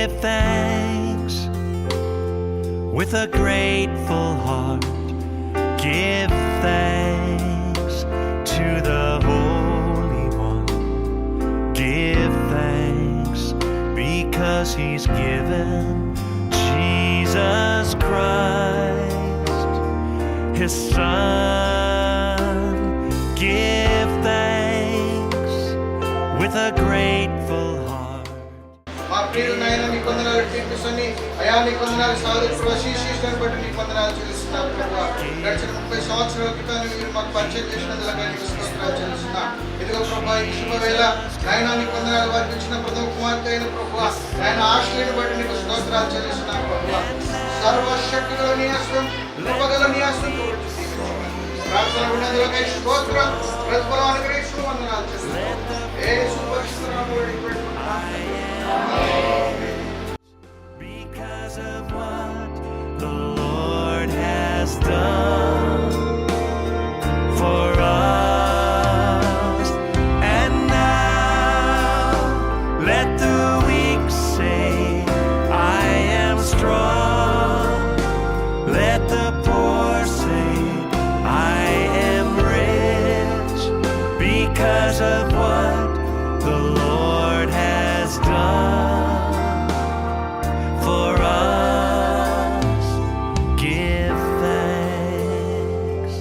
give thanks with a grateful heart. Give thanks to the Holy One. Give thanks because He's given Jesus Christ, His Son. Give thanks with a grateful heart. మా ప్రియుడు నాయన మీ కొందనాలు టీపీసని అయా మీ కొందనాలు సాధకుడు శిష్యులను బట్టి మీ కొందనాలు చెల్లిస్తున్నాం ప్రభువా. గడిచిన 30 సంవత్సరాల క్రితం మీరు మాకు పరిచయం చేసినందుకు నీకు స్తోత్రాలు చెల్లిస్తున్నాం. ఇదిగో ప్రభువా, ఈ శుభవేళ నాయన మీ కొందనాలు వారికి ఇచ్చిన ప్రథమ కుమార్తె అయిన ప్రభువా, నాయన ఆశ్రయను బట్టి నీకు స్తోత్రాలు చెల్లిస్తున్నాం ప్రభువా. సర్వశక్తిగల నీ హస్తం, కృపగల నీ హస్తం ప్రార్థన విన్నందులకై స్తోత్రం. ప్రతిఫలం అనుగ్రహిస్తూ వందనాలు చెల్లిస్తున్నాం. యేసు పరిశుద్ధ నామములో Because of what the Lord has done for us. And now let the weak say, I am strong. Let the poor say, I am rich. Because of what the Lord has done for us. Give thanks.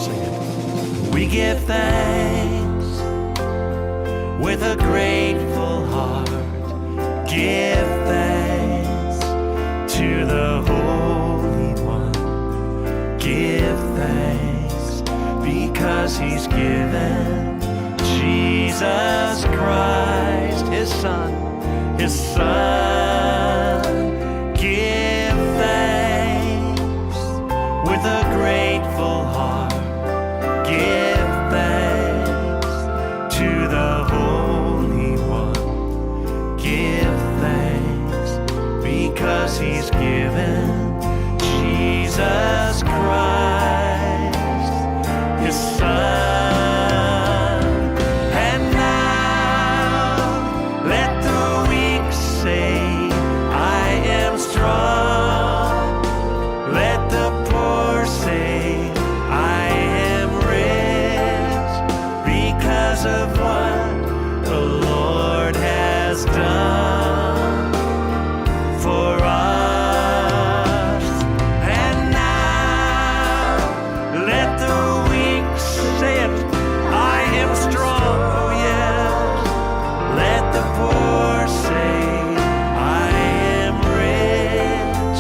Sing it. We give thanks with a grateful heart. Give thanks to the Holy One. Give thanks because He's given Jesus Christ, His Son, His Son. Give thanks with a grateful heart. Give thanks to the Holy One. Give thanks because He's given Jesus Christ, His Son. And now let the weak say, I am strong. Let the poor say, I am rich. Because of what the Lord has done for us. And now let the weak say it, I am strong. Oh yes. Let the poor say, I am rich.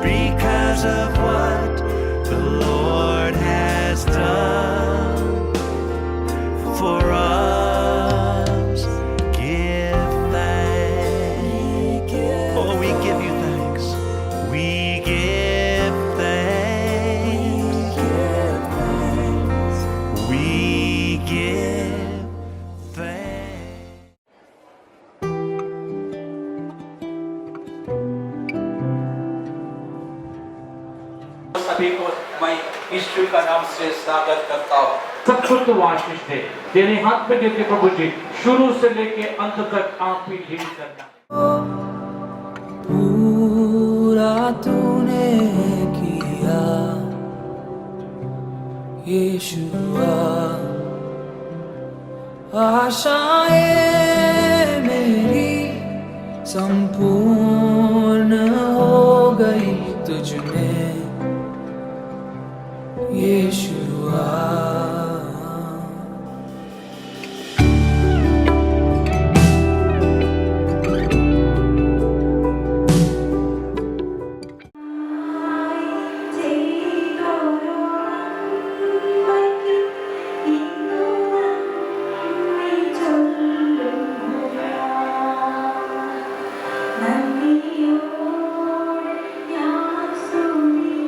Because of what the Lord has done for us. Give thanks. Oh, we give you thanks. We give thanks. We give thanks. सभी को मैं ईश्वर का नाम से स्वागत करता हूँ। सबको तो आशीष दे। तेरे हाथ में देते प्रभु जी, शुरू से लेके अंत तक आप ही लीड करना। पूरा तूने किया यीशुआ, आशाएं मेरी संपूर्ण हो गई तुझ में यीशुआ। Nandiyod, Yasuni.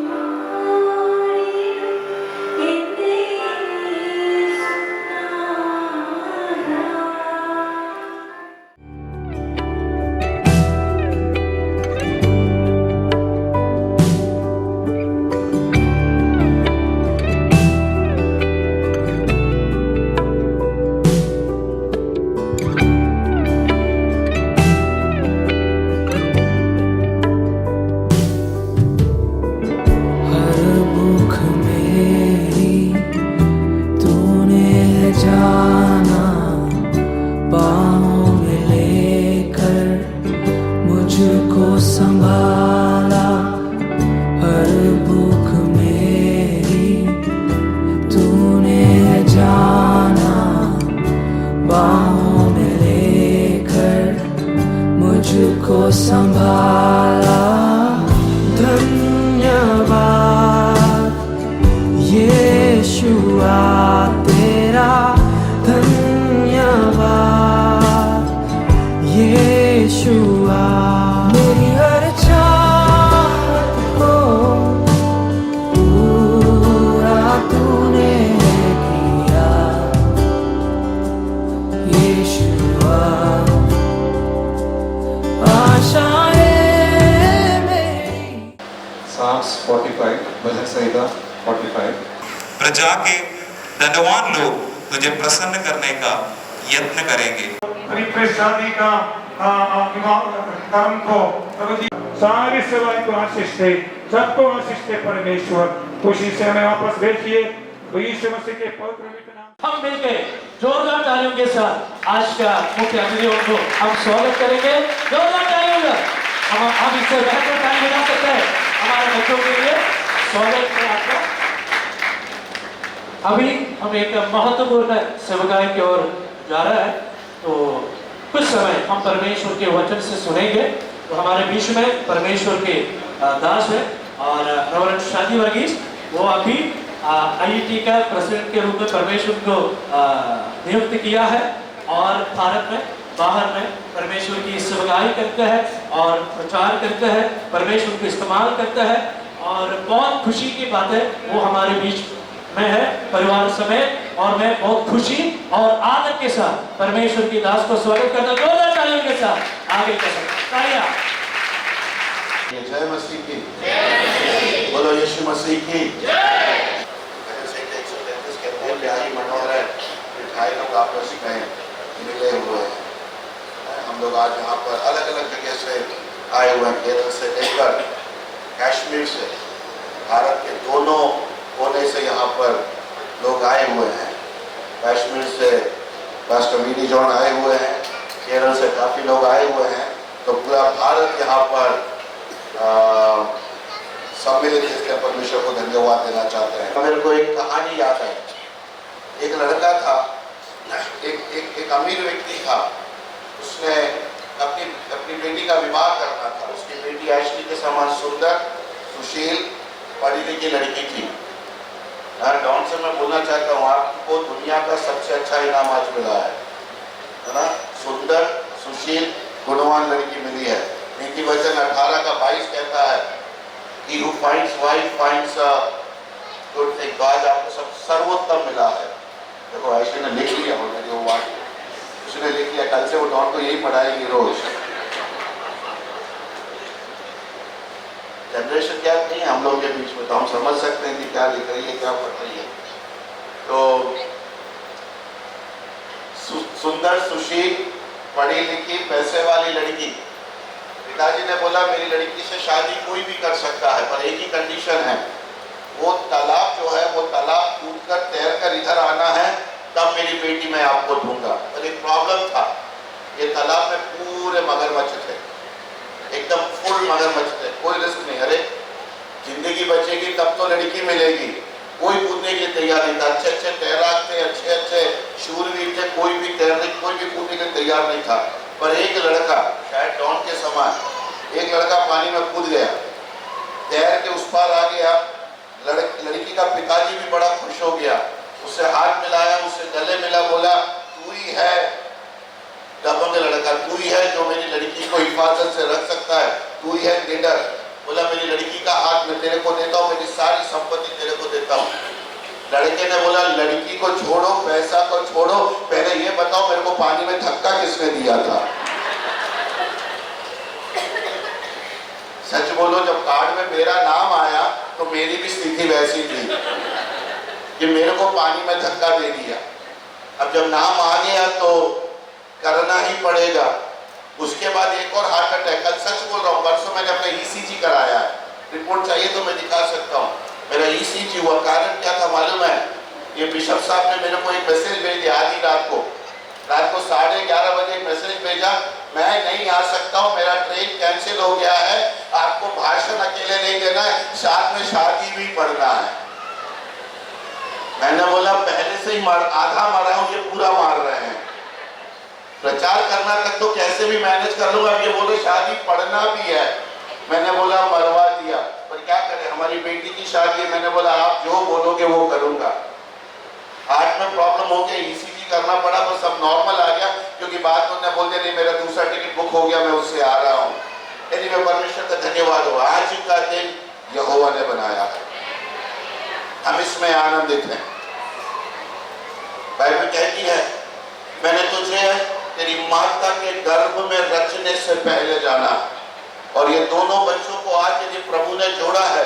मुझको संभाला हर भूख मेरी तूने जाना, बाहों में लेकर मुझको संभाला। धन्यवाद यीशुआ तेरा, धन्यवाद यीशुआ। मेरी हर चाहत को पूरा तूने किया यीशुआ। आशाएं मेरी। Psalms 45, भजन संहिता 45। प्रजा के धनवान लोग तुझे प्रसन्न करने का यत्न करेंगे। पवित्र शादी का कर्म को प्रभु जी सारी सेवाएं को आशीष दे, सबको आशीष दे परमेश्वर। खुशी से हमें वापस भेजिए तो यीशु मसीह के पवित्र नाम। हम मिलकर जोरदार तालियों के साथ आज का मुख्य अतिथियों को हम स्वागत करेंगे। जोरदार तालियों का हम आप इससे बेहतर टाइम बना सकते हैं हमारे बच्चों के लिए। स्वागत है आपका। अभी हम एक महत्वपूर्ण सेवकाई की ओर जा रहा है, तो कुछ समय हम परमेश्वर के वचन से सुनेंगे। तो हमारे बीच में परमेश्वर के दास है और रेवरेंड शादी वर्गीस, वो अभी आईटी का प्रेसिडेंट के रूप में परमेश्वर को नियुक्त किया है और भारत में बाहर में परमेश्वर की सेवकाई करते हैं और प्रचार करते हैं, परमेश्वर को इस्तेमाल करते हैं। और बहुत खुशी की बात है वो हमारे बीच में है परिवार समेत, और मैं बहुत खुशी और आदर के साथ परमेश्वर की दास को स्वागत करता हूं। जोरदार तालियों के साथ आगे कर सकते हैं। जय मसीह की, बोलो यीशु मसीह की जय। मिठाई लोग आपस में मिले हुए हैं। हम लोग आज यहाँ पर अलग अलग जगह से आए हुए हैं, केरल से लेकर कश्मीर से, भारत के दोनों कोने से यहाँ पर लोग आए हुए हैं। कश्मीर से पास्टर वीडी जॉन आए हुए हैं, केरल से काफ़ी लोग आए हुए हैं। तो पूरा भारत यहाँ पर सम्मिलित, इसके परमेश्वर को धन्यवाद देना चाहते हैं। मेरे को एक कहानी याद है। एक लड़का था, एक अमीर व्यक्ति था, उसने अपनी बेटी का विवाह करना था। उसकी बेटी ऐशली के समान सुंदर, सुशील, पढ़ी लिखी लड़की थी। डॉन से मैं बोलना चाहता हूँ, आपको दुनिया का सबसे अच्छा इनाम आज मिला है ना। सुंदर, सुशील, गुणवान लड़की मिली है। नीति वचन 18:22 कहता है He who finds wife finds a good thing। तो आज आपको सब सर्वोत्तम मिला है। देखो ऐशली ने लिख लिया ऑलरेडी वो बात, उसने लिख लिया। कल से वो डॉन को यही पढ़ाएगी रोज। जनरेशन क्या नहीं है हम लोग के बीच में, तो हम समझ सकते हैं कि क्या लिख रही है, क्या पढ़ रही है। तो सुंदर, सुशील, पढ़ी लिखी, पैसे वाली लड़की। पिताजी ने बोला मेरी लड़की से शादी कोई भी कर सकता है, पर एक ही कंडीशन है, वो तालाब जो है वो तालाब कूदकर तैर कर इधर आना है, तब मेरी बेटी मैं आपको दूंगा। पर एक प्रॉब्लम था, ये तालाब में पूरे मगरमच्छ थे, एकदम फुल मगरमच्छ थे, कोई रिस्क नहीं। अरे जिंदगी बचेगी तब तो लड़की मिलेगी, कोई कूदने के लिए तैयार नहीं था। अच्छे अच्छे तैराक थे, अच्छे अच्छे शूरवीर थे, कोई भी तैरने, कोई भी कूदने के लिए तैयार नहीं था। पर एक लड़का, शायद डॉन के समान, एक लड़का पानी में कूद गया, तैर के उस पार आ गया। लड़की का पिताजी भी बड़ा खुश हो गया, उससे हाथ मिलाया, उससे गले मिला, बोला तू ही है दबंग लड़का, तू ही है जो मेरी लड़की को हिफाजत से रख सकता है, तू ही है लीडर। बोला मेरी लड़की का हाथ मैं तेरे को देता हूँ, मेरी सारी संपत्ति तेरे को देता हूँ। लड़के ने बोला लड़की को छोड़ो, पैसा को छोड़ो, पहले ये बताओ मेरे को पानी में धक्का किसने दिया था। सच बोलो, जब कार्ड में मेरा नाम आया तो मेरी भी स्थिति वैसी थी कि मेरे को पानी में धक्का दे दिया। अब जब नाम आ गया तो करना ही पड़ेगा। उसके बाद एक और हार्ट अटैक, कल सच बोल रहा हूँ, परसों मैंने अपना ECG कराया है, रिपोर्ट चाहिए तो मैं दिखा सकता हूँ। मेरा ECG हुआ, कारण क्या था मालूम है? ये बिशप साहब ने मेरे को एक मैसेज भेज दिया आधी रात को 11:30 बजे एक मैसेज भेजा, मैं नहीं आ सकता हूँ, मेरा ट्रेन कैंसिल हो गया है, आपको भाषण अकेले नहीं देना है, साथ में शादी भी पढ़ना है। मैंने बोला पहले से ही आधा मारा हूँ, ये पूरा मार रहे हैं। प्रचार करना तक तो कैसे भी मैनेज कर लूंगा, अब ये बोले शादी पढ़ना भी है। मैंने बोला मरवा दिया, पर क्या करें, हमारी बेटी की शादी है। मैंने बोला आप जो बोलोगे वो करूंगा। हार्ट में प्रॉब्लम हो गया, ईसीजी करना पड़ा, बस अब नॉर्मल आ गया, क्योंकि बाद में उन्होंने बोल दिया नहीं मेरा दूसरा टिकट बुक हो गया, मैं उससे आ रहा हूँ। एनीवे परमेश्वर का धन्यवाद हो, आज का दिन यहोवा ने बनाया है, हम इसमें आनंदित हैं। बाइबल कहती है मैंने तुझे तेरी माता के गर्भ में रचने से पहले जाना। और ये दोनों बच्चों को आज यदि प्रभु ने जोड़ा है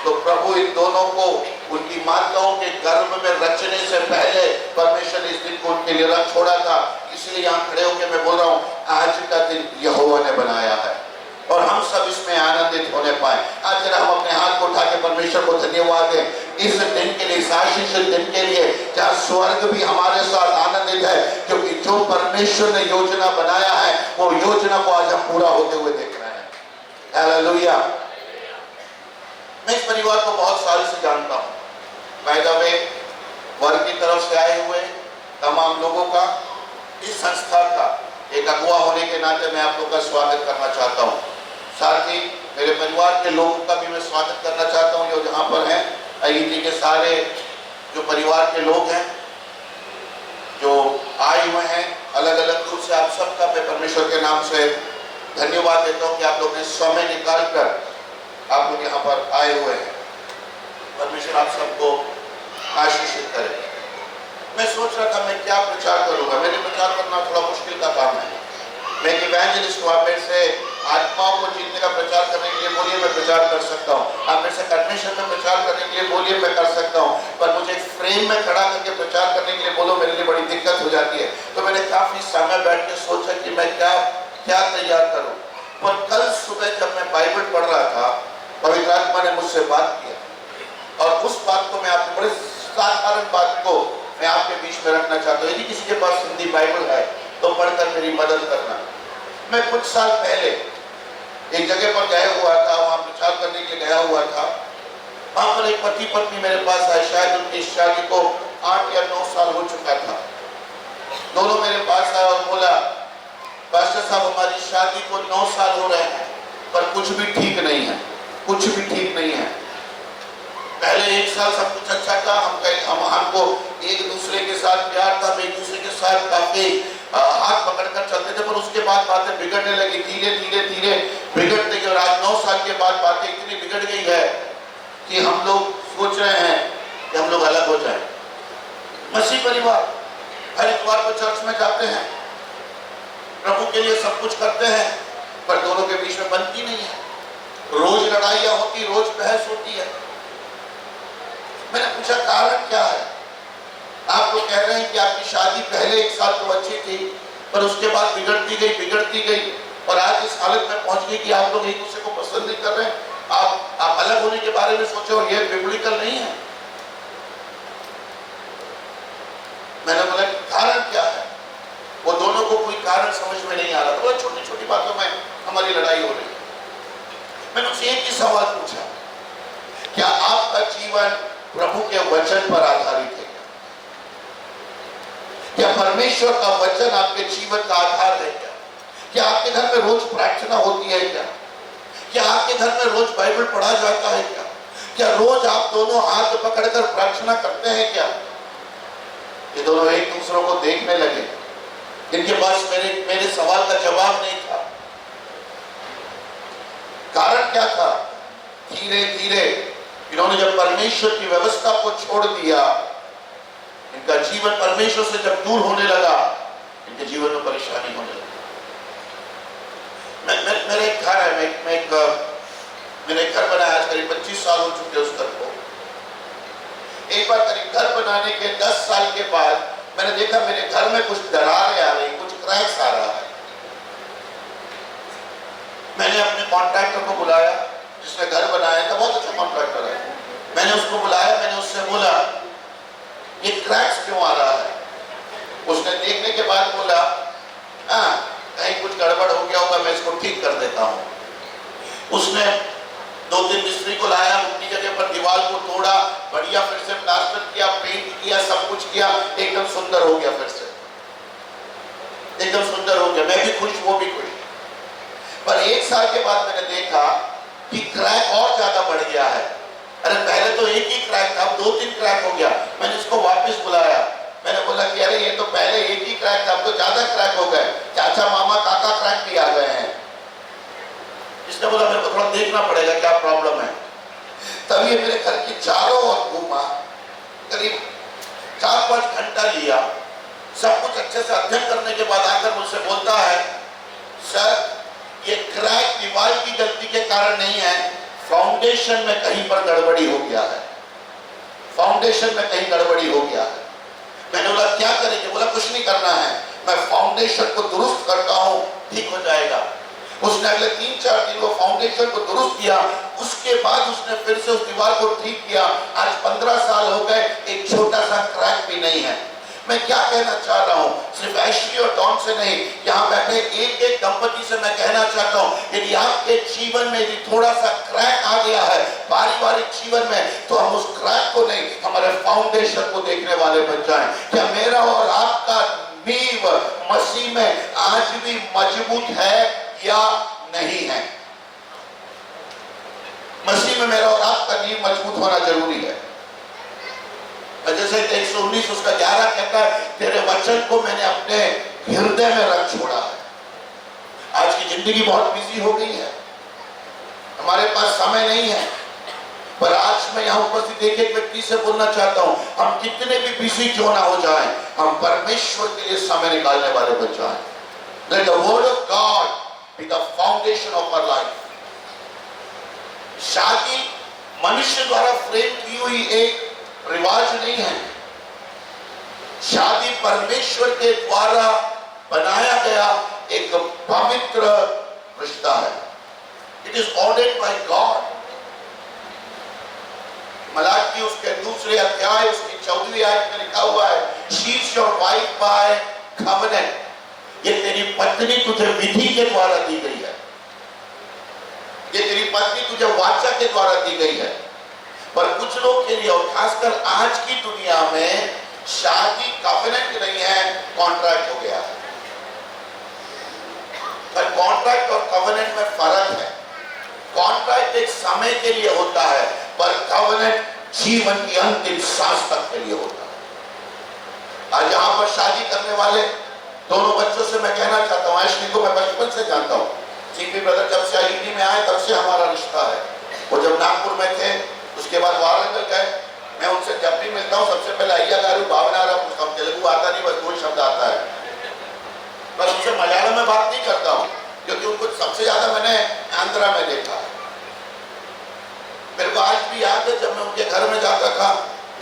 तो प्रभु इन दोनों को उनकी माताओं के गर्भ में रचने से पहले परमेश्वर ने इस दिन को उनके लिए रख छोड़ा था। इसलिए यहाँ खड़े होकर मैं बोल रहा हूँ आज का दिन यहोवा ने बनाया है और हम सब इसमें आनंदित होने पाए। आज जरा हम अपने हाथ को उठा के परमेश्वर को धन्यवाद दें इस दिन के लिए, इस आशीषित दिन के लिए, जहाँ स्वर्ग भी हमारे साथ आनंदित है, क्योंकि जो परमेश्वर ने योजना बनाया है वो योजना को आज हम पूरा होते हुए देख रहे हैं। हालेलुया। मैं इस परिवार को बहुत साल से जानता हूँ। बाय द वे, वर्ग की तरफ से आए हुए तमाम लोगों का, इस संस्था का एक अगुवा होने के नाते मैं आप लोगों का स्वागत करना चाहता हूँ। साथ ही मेरे परिवार के लोगों का भी मैं स्वागत करना चाहता हूँ जो जहाँ पर हैं। आईटी के सारे जो परिवार के लोग हैं जो आए हुए हैं अलग अलग रूप से, आप सबका मैं परमेश्वर के नाम से धन्यवाद देता हूँ कि आप लोग ने समय निकाल कर आप लोग यहाँ पर आए हुए हैं। परमेश्वर आप सबको आशीषित करे। मैं सोच रहा था मैं क्या प्रचार करूंगा। मेरे प्रचार करना थोड़ा मुश्किल का काम है। मैं एक इवेंजलिस्ट हूँ। आप मेरे से आत्माओं को जीतने का प्रचार करने के लिए बोलिए, मैं प्रचार कर सकता हूँ। आप मेरे से कन्वेंशन में प्रचार करने के लिए बोलिए, मैं कर सकता हूँ। पर मुझे फ्रेम में खड़ा करके प्रचार करने के लिए बोलो, मेरे लिए बड़ी दिक्कत हो जाती है। तो मैंने काफी समय बैठ के सोचा कि मैं क्या तैयार करूँ। पर कल सुबह जब मैं बाइबल पढ़ रहा था, पवित्र आत्मा ने मुझसे बात किया और उस बात को मैं आपको, बड़े साधारण बात को मैं आपके बीच में रखना चाहता हूँ। यदि किसी के पास हिंदी बाइबल है तो पढ़कर मेरी मदद करना। मैं कुछ साल पहले एक जगह पर गया हुआ था, वहाँ प्रचार करने के लिए गया हुआ था। वहाँ पर एक पति पत्नी मेरे पास आए, शायद उनकी शादी को 8 या 9 साल हो चुका था। दोनों मेरे पास आए और बोला पास्टर साहब हमारी शादी को 9 साल हो रहे हैं पर कुछ भी ठीक नहीं है, कुछ भी ठीक नहीं है। पहले 1 साल सब कुछ अच्छा था, हमको एक दूसरे के साथ प्यार था, हम एक दूसरे के साथ काफी हाथ पकड़कर चलते थे, पर उसके बाद बातें बिगड़ने लगी, धीरे धीरे बिगड़ते गए। और आज 9 साल के बाद बातें इतनी बिगड़ गई है कि हम लोग सोच रहे हैं कि हम लोग अलग हो जाएं। मसीह परिवार हर इतवार को चर्च में जाते हैं, प्रभु के लिए सब कुछ करते हैं, पर दोनों के बीच में बनती नहीं है। रोज लड़ाइयाँ होती, रोज बहस होती है। मैंने पूछा कारण क्या है। आप तो कह रहे हैं कि आपकी शादी पहले 1 साल तो अच्छी थी, पर उसके बाद बिगड़ती गई और आज इस हालत में पहुंच गई कि आप लोग एक दूसरे को पसंद नहीं कर रहे। आप अलग होने के बारे में सोचे और यह बिब्लिकल नहीं है। मैंने बोला कारण क्या है। वो दोनों को कोई कारण समझ में नहीं आ रहा था। बहुत छोटी छोटी बातों में हमारी लड़ाई हो रही है। मैंने उससे एक ही सवाल पूछा, क्या आपका जीवन प्रभु के वचन पर आधारित है? क्या परमेश्वर का वचन आपके जीवन का आधार है? क्या आपके घर में रोज प्रार्थना होती है? क्या आपके घर में रोज बाइबल पढ़ा जाता है? क्या रोज आप दोनों हाथ पकड़कर प्रार्थना करते हैं? क्या ये दोनों एक दूसरों को देखने लगे। इनके पास मेरे सवाल का जवाब नहीं था। कारण क्या था? धीरे धीरे इन्होंने जब परमेश्वर की व्यवस्था को छोड़ दिया, इनका जीवन परमेश्वर से जब दूर होने लगा, इनके जीवन में परेशानी होने लगी। मेरा एक घर है, मैंने एक घर बनाया, आज करीब 25 साल हो चुके उस घर को। एक बार करीब घर बनाने के 10 साल के बाद मैंने देखा मेरे घर में कुछ दरारें आ रही, कुछ क्रैक्स आ रहा है। मैंने अपने कॉन्ट्रैक्टर को बुलाया जिसने घर बनाया था, बहुत अच्छा कॉन्ट्रैक्टर है। मैंने उसको बुलाया, मैंने उससे बोला ये क्रैक्स क्यों आ रहा है? उसने देखने के बाद बोला हाँ कहीं कुछ गड़बड़ हो गया होगा, मैं इसको ठीक कर देता हूँ। उसने 2-3 मिस्त्री को लाया, अपनी जगह पर दीवार को तोड़ा, बढ़िया फिर से प्लास्टर किया, पेंट किया, सब कुछ किया, एकदम सुंदर हो गया, फिर से एकदम सुंदर हो गया। मैं भी खुश, वो भी खुश। पर 1 साल के बाद मैंने देखा कि क्रैक और ज्यादा बढ़ गया है। अरे पहले तो एक ही क्रैक था, अब 2-3 क्रैक हो गया। मैंने इसको वापस बुलाया, मैंने बोला कि अरे ये तो पहले एक ही क्रैक था, अब तो ज्यादा क्रैक हो गए, चाचा मामा काका क्रैक भी आ गए हैं। इसने बोला मेरे को थोड़ा देखना पड़ेगा क्या प्रॉब्लम है। तब ये मेरे घर के चारों ओर घूमा, करीब 4-5 घंटा लिया, सब कुछ अच्छे से अध्ययन करने के बाद आकर मुझसे बोलता है, सर ये क्रैक दीवार की गलती के कारण नहीं है, फाउंडेशन में कहीं पर गड़बड़ी हो गया है, फाउंडेशन में कहीं गड़बड़ी हो गया है। मैंने बोला क्या करेंगे? बोला कुछ नहीं करना है, मैं फाउंडेशन को दुरुस्त करता हूं, ठीक हो जाएगा। उसने अगले 3-4 दिन वो फाउंडेशन को दुरुस्त किया, उसके बाद उसने फिर से उस दीवार को ठीक किया। आज 15 साल हो गए, एक छोटा सा क्रैक भी नहीं है। मैं क्या कहना चाह रहा हूँ, सिर्फ एशली और डॉन से नहीं, यहाँ बैठे एक दंपति से मैं कहना चाहता हूँ, यदि आपके जीवन में यदि थोड़ा सा क्रैक आ गया है पारिवारिक जीवन में, तो हम उस क्रैक को नहीं, हमारे फाउंडेशन को देखने वाले बन जाएं। क्या मेरा और आपका नींव मसीह में आज भी मजबूत है या नहीं है? मसीह में मेरा और आपका नींव मजबूत होना जरूरी है। जैसे 119 उसका 11 कहता है, तेरे वचन को मैंने अपने हृदय में रख छोड़ा है। आज की जिंदगी बहुत बिजी हो गई है, हमारे पास समय नहीं है, पर आज मैं यहाँ उपस्थित एक व्यक्ति से बोलना चाहता हूँ, हम कितने भी बिजी क्यों ना हो जाएं, हम परमेश्वर के लिए समय निकालने वाले बन जाएं। Let the word of God be the foundation of our life. शादी मनुष्य द्वारा फ्रेम की हुई एक रिवाज नहीं है, शादी परमेश्वर के द्वारा बनाया गया एक पवित्र रिश्ता है। It is ordered bye God. Malachi उसके 2 अध्याय उसकी 14वीं आयत में लिखा हुआ है, she is your wife by covenant. ये तेरी पत्नी तुझे विधि के द्वारा दी गई है, ये तेरी पत्नी तुझे वाचा के द्वारा दी गई है। पर कुछ लोग के लिए और खासकर आज की दुनिया में शादी कवेनेंट नहीं है, कॉन्ट्रैक्ट हो गया है। पर कॉन्ट्रैक्ट और कवेनेंट में फर्क है। कॉन्ट्रैक्ट एक समय के लिए होता है, पर कवेनेंट जीवन की अंतिम सांस तक के लिए होता है। आज यहाँ पर शादी करने वाले दोनों बच्चों से मैं कहना चाहता हूँ, एशली को मैं बचपन से जानता हूँ, सीपी ब्रदर जब से आईटी में आए तब से हमारा रिश्ता है। वो जब नागपुर में थे, उसके बाद वारंगल गए, मैं उनसे जब भी मिलता हूँ सबसे पहले अय्या गारू भावना रहा, उसका तेलुगु आता नहीं, बस 2 शब्द आता है। बस उनसे मलयालम में बात नहीं करता हूँ, क्योंकि उनको सबसे ज्यादा मैंने आंध्रा में देखा है। मेरे को आज भी याद है जब मैं उनके घर में जाता था,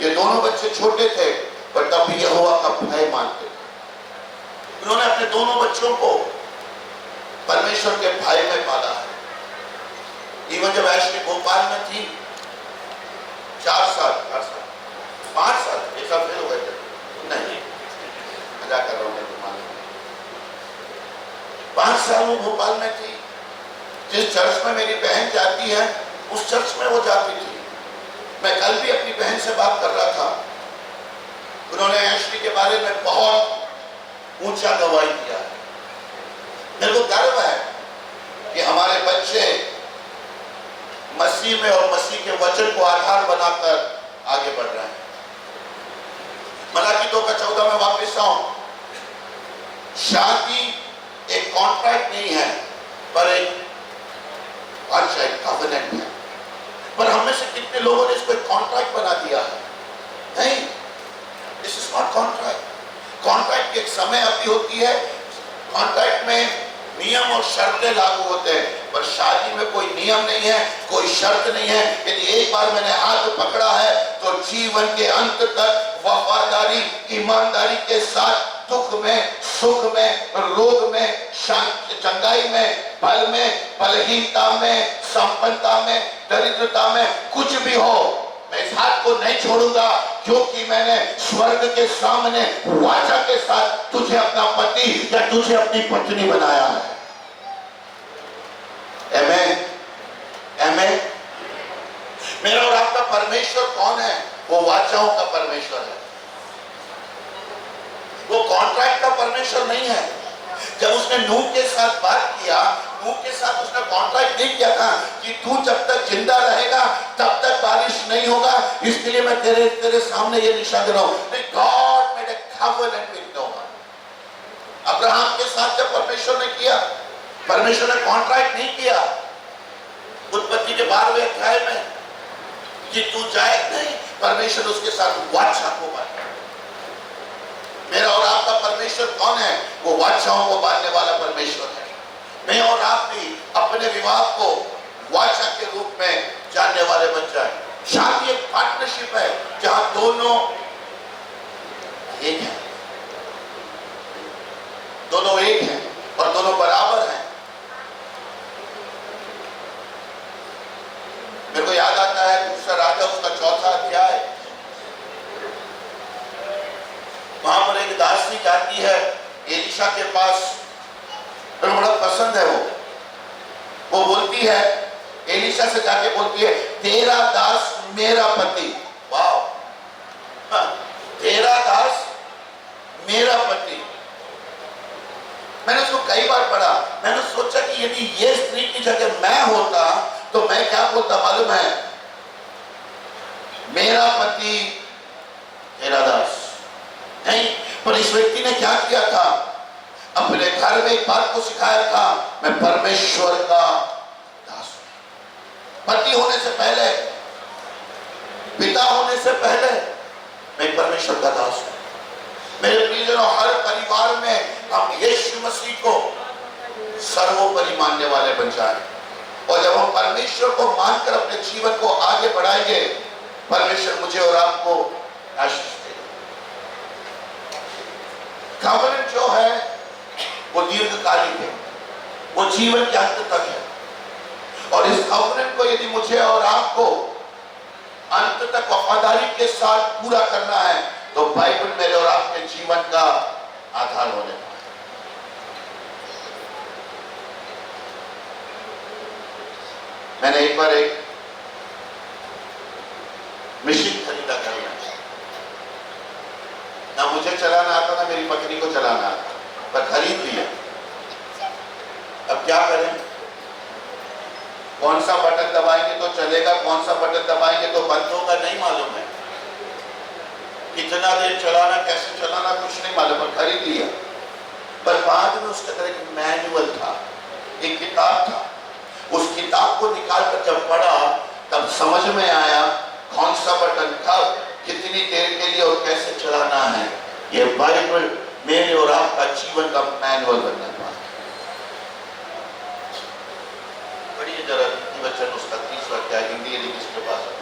ये दोनों बच्चे छोटे थे, पर तब भी यहोवा का भय मानते थे। उन्होंने अपने दोनों बच्चों को परमेश्वर के भय में पाला है। इवन जब एशली भोपाल में थी, 5 साल एक साल फेल हो गए थे, नहीं मजाक कर रहा हूँ, 5 साल वो भोपाल में थी। जिस चर्च में मेरी बहन जाती है उस चर्च में वो जाती थी। मैं कल भी अपनी बहन से बात कर रहा था, उन्होंने एशली के बारे में बहुत ऊंचा गवाही किया है। मेरे को गर्व है कि हमारे बच्चे मसीह में और मसीह के वचन को आधार बनाकर आगे बढ़ रहे हैं। मलाकी 2:14 में वापस आऊं, शादी एक कॉन्ट्रैक्ट नहीं है, पर एक कवेनेंट है। पर हम में से कितने लोगों ने इसको एक कॉन्ट्रैक्ट बना दिया है? नहीं, this is not contract. Contract की एक समय अवधि होती है, कॉन्ट्रैक्ट में नियम और शर्तें लागू होते हैं, पर शादी में कोई नियम नहीं है, कोई शर्त नहीं है। यदि एक बार मैंने हाथ पकड़ा है तो जीवन के अंत तक वफादारी ईमानदारी के साथ दुख में, सुख में, रोग में, चंगाई में, बल में, बलहीनता में, संपन्नता में, दरिद्रता में, कुछ भी हो, मैं इस हाथ को नहीं छोड़ूंगा, क्योंकि मैंने स्वर्ग के सामने वाचा के साथ तुझे अपना पति या तुझे अपनी पत्नी बनाया है। Amen. Amen. मेरा और आपका परमेश्वर कौन है? वो वाचाओं का परमेश्वर है, वो कॉन्ट्रैक्ट का परमेश्वर नहीं है। जब उसने नूह के साथ बात किया, नूह के साथ उसने कॉन्ट्रैक्ट नहीं किया था कि तू जब तक जिंदा रहेगा तब तक बारिश नहीं होगा, इसके लिए मैं तेरे सामने ये निशान दे रहा हूं। God made a covenant with Noh. Abraham के साथ जब परमेश्वर ने किया, परमेश्वर ने कॉन्ट्रैक्ट नहीं किया। उत्पत्ति के 12वें अध्याय में कि तू जाए नहीं, परमेश्वर उसके साथ वाचा को बांधा। मेरा और आपका परमेश्वर कौन है? वो वाचाओं को बांधने वाला परमेश्वर है। मैं और आप भी अपने विवाह को वाचा के रूप में जानने वाले बन जाए। शादी एक पार्टनरशिप है जहां दोनों एक हैं, दोनों एक हैं और दोनों बराबर हैं। मेरे को याद आता है दूसरा राजा उसका 4था अध्याय, वहां पर एक दासी जाती है एलिशा के पास, मेरे को बड़ा पसंद है वो बोलती है, एलिशा से जाके बोलती है, तेरा दास मेरा पति। वाह, तेरा दास मेरा पति। मैंने उसको कई बार पढ़ा, मैंने सोचा कि यदि ये स्त्री की जगह मैं होता तो मैं क्या बोलता मालूम है? मेरा पति तेरा दास। नहीं, पर इस व्यक्ति ने क्या किया था? अपने घर में एक बात को सिखाया था, मैं परमेश्वर का दास हूं। पति होने से पहले, पिता होने से पहले मैं परमेश्वर का दास हूं। मेरे प्रियजनों, हर परिवार में हम यीशु मसीह को सर्वोपरि मानने वाले बन जाए, और जब हम परमेश्वर को मानकर अपने जीवन को आगे बढ़ाएंगे, परमेश्वर मुझे और आपको आशीष देगा। कवेनेंट जो है वो दीर्घकालिक है, वो जीवन के अंत तक है, और इस कवेनेंट को यदि मुझे और आपको अंत तक वफादारी के साथ पूरा करना है तो बाइबल मेरे और आपके जीवन का आधार होने वाला है। मैंने एक बार एक मशीन खरीदा घर में, ना मुझे चलाना आता ना मेरी पत्नी को चलाना आता, पर खरीद लिया। अब क्या करें? कौन सा बटन दबाएंगे तो चलेगा, कौन सा बटन दबाएंगे तो बंद होगा, नहीं मालूम है। कितना देर चलाना, कैसे चलाना, कुछ नहीं मालूम, पर खरीद लिया। पर बाद में उसके अंदर एक मैनुअल था, एक किताब था। उस किताब को निकाल कर जब पढ़ा तब समझ में आया कौन सा बटन कब, कितनी देर के लिए और कैसे चलाना है। ये बाइबल मेरे और आपका जीवन का मैनुअल बनने वाला है। पढ़िए जरा नीति वचन उसका 30वां अध्याय, हिंदी यदि किसके पास है।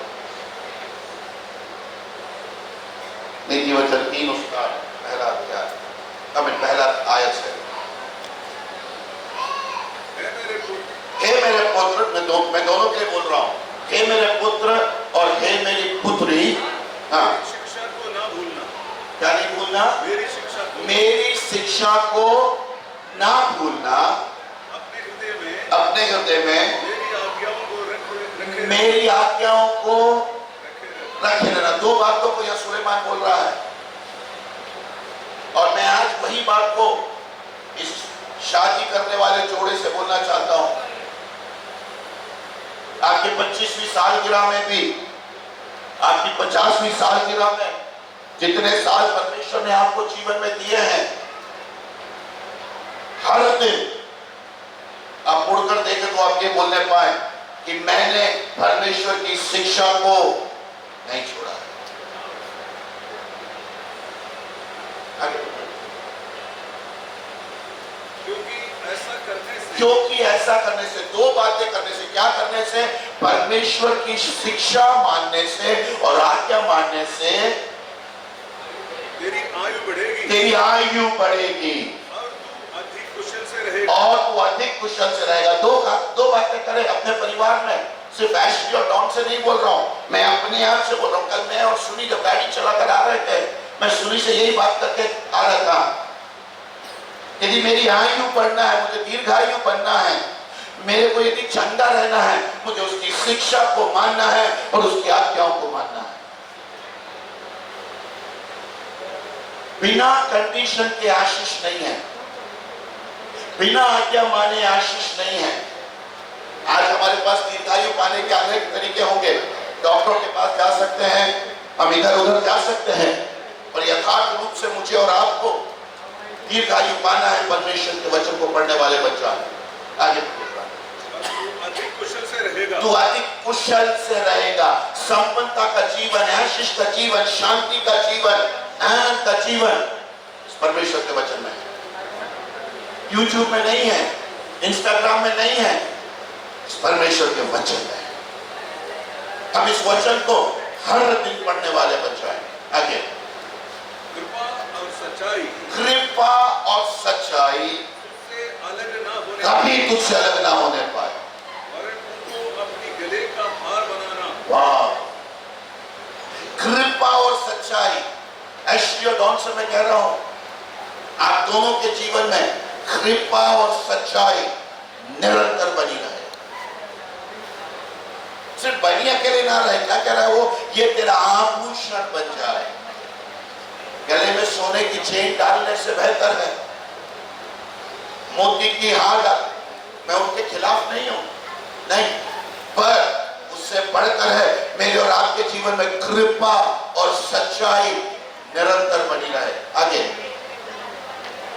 नीति वचन 3 उसका पहला अध्याय, पहला आयत है। हे मेरे पुत्र, मैं दोनों के लिए बोल रहा हूँ, हे मेरे पुत्र और हे मेरी पुत्री, हाँ, शिक्षा को ना भूलना। क्या नहीं भूलना? मेरी शिक्षा को ना भूलना, अपने हृदय में मेरी आज्ञाओं को रखे रहना। 2 बातों को यह सुलेमान बोल रहा है, और मैं आज वही बात को इस शादी करने वाले जोड़े से बोलना चाहता हूं। आपकी 25वीं सालगिरह में भी, आपकी 50वीं सालगिरह में जितने साल परमेश्वर ने आपको जीवन में दिए हैं, हर दिन आप मुड़कर देखें तो आप ये बोलने पाए कि मैंने परमेश्वर की शिक्षा को नहीं छोड़ा। क्योंकि ऐसा करने से 2 बातें करने से, क्या करने से? परमेश्वर की शिक्षा मानने से और आज्ञा मानने से तेरी आयु बढ़ेगी, तेरी आयु बढ़ेगी और तू अधिक कुशल से रहेगा। 2 बातें करें अपने परिवार में, सिर्फ एशली और डॉन से नहीं बोल रहा हूँ, मैं अपने आप से बोल रहा हूँ। कल मैं और सुनी जब गाड़ी चला कर आ रहे थे, मैं सुनी से यही बात करके आ रहा था, यदि मेरी आयु बढ़ना है, मुझे दीर्घायु बनना है, मेरे को यदि चंगा रहना है, मुझे उसकी शिक्षा को मानना है और उसकी आज्ञाओं को मानना है। बिना कंडीशन के आशीष नहीं है, बिना आज्ञा माने आशीष नहीं है। आज हमारे पास दीर्घायु पाने के अनेक तरीके होंगे। डॉक्टरों के पास जा सकते हैं, हम इधर उधर जा सकते हैं, और यथार्थ रूप से मुझे और आपको दीर्घायु पाना है परमेश्वर के वचन को पढ़ने वाले बच्चा। आगे अधिक कुशल से रहेगा, तू अधिक कुशल से रहेगा। संपन्नता का जीवन, आशीष का जीवन, शांति का जीवन, आनंद का जीवन परमेश्वर के वचन में है। यूट्यूब में नहीं है, इंस्टाग्राम में नहीं है, परमेश्वर के वचन में है। हम इस वचन को हर दिन पढ़ने वाले बच्चा है। आगे कृपा और सच्चाई कृपा और सच्चाई से अलग ना होने कभी तुझसे अलग ना होने पाए। और उनको अपनी गले का हार बनाना। वाह, कृपा और सच्चाई। एशली और डॉन से मैं कह रहा हूं, आप दोनों के जीवन में कृपा और सच्चाई निरंतर बनी रहे। सिर्फ बनी अकेले ना रहे, क्या कह रहा है वो, ये तेरा आभूषण बन जाए। गले में सोने की चेन डालने से बेहतर है मोती की हार डाल। मैं उनके खिलाफ नहीं हूं, नहीं, पर उससे बढ़कर है मेरे और आपके जीवन में कृपा और सच्चाई निरंतर बनी रहे। आगे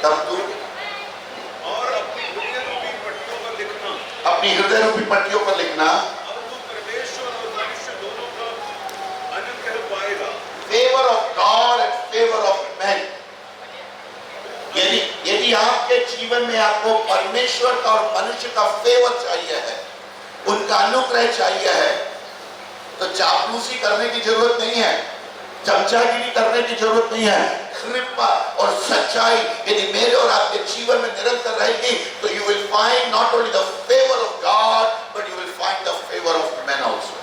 तब तू और अपनी हृदय रूपी पट्टियों पर लिखना। अपनी हृदय रूपी पट्टियों पर लिखना। अब तू परमेश्वर और मनुष्य दोनों का आनंद कह पाएगा। Favour of God and favour of man. यदि आपके जीवन में आपको परमेश्वर का और मनुष्य का फेवर चाहिए है, उनका अनुग्रह चाहिए है, तो चापलूसी करने की जरूरत नहीं है, चमचागिरी करने की जरूरत नहीं है। कृपा और सच्चाई यदि मेरे और आपके जीवन में निरंतर रहेगी, तो you will find not only the favour of God but you will find the favour of man also.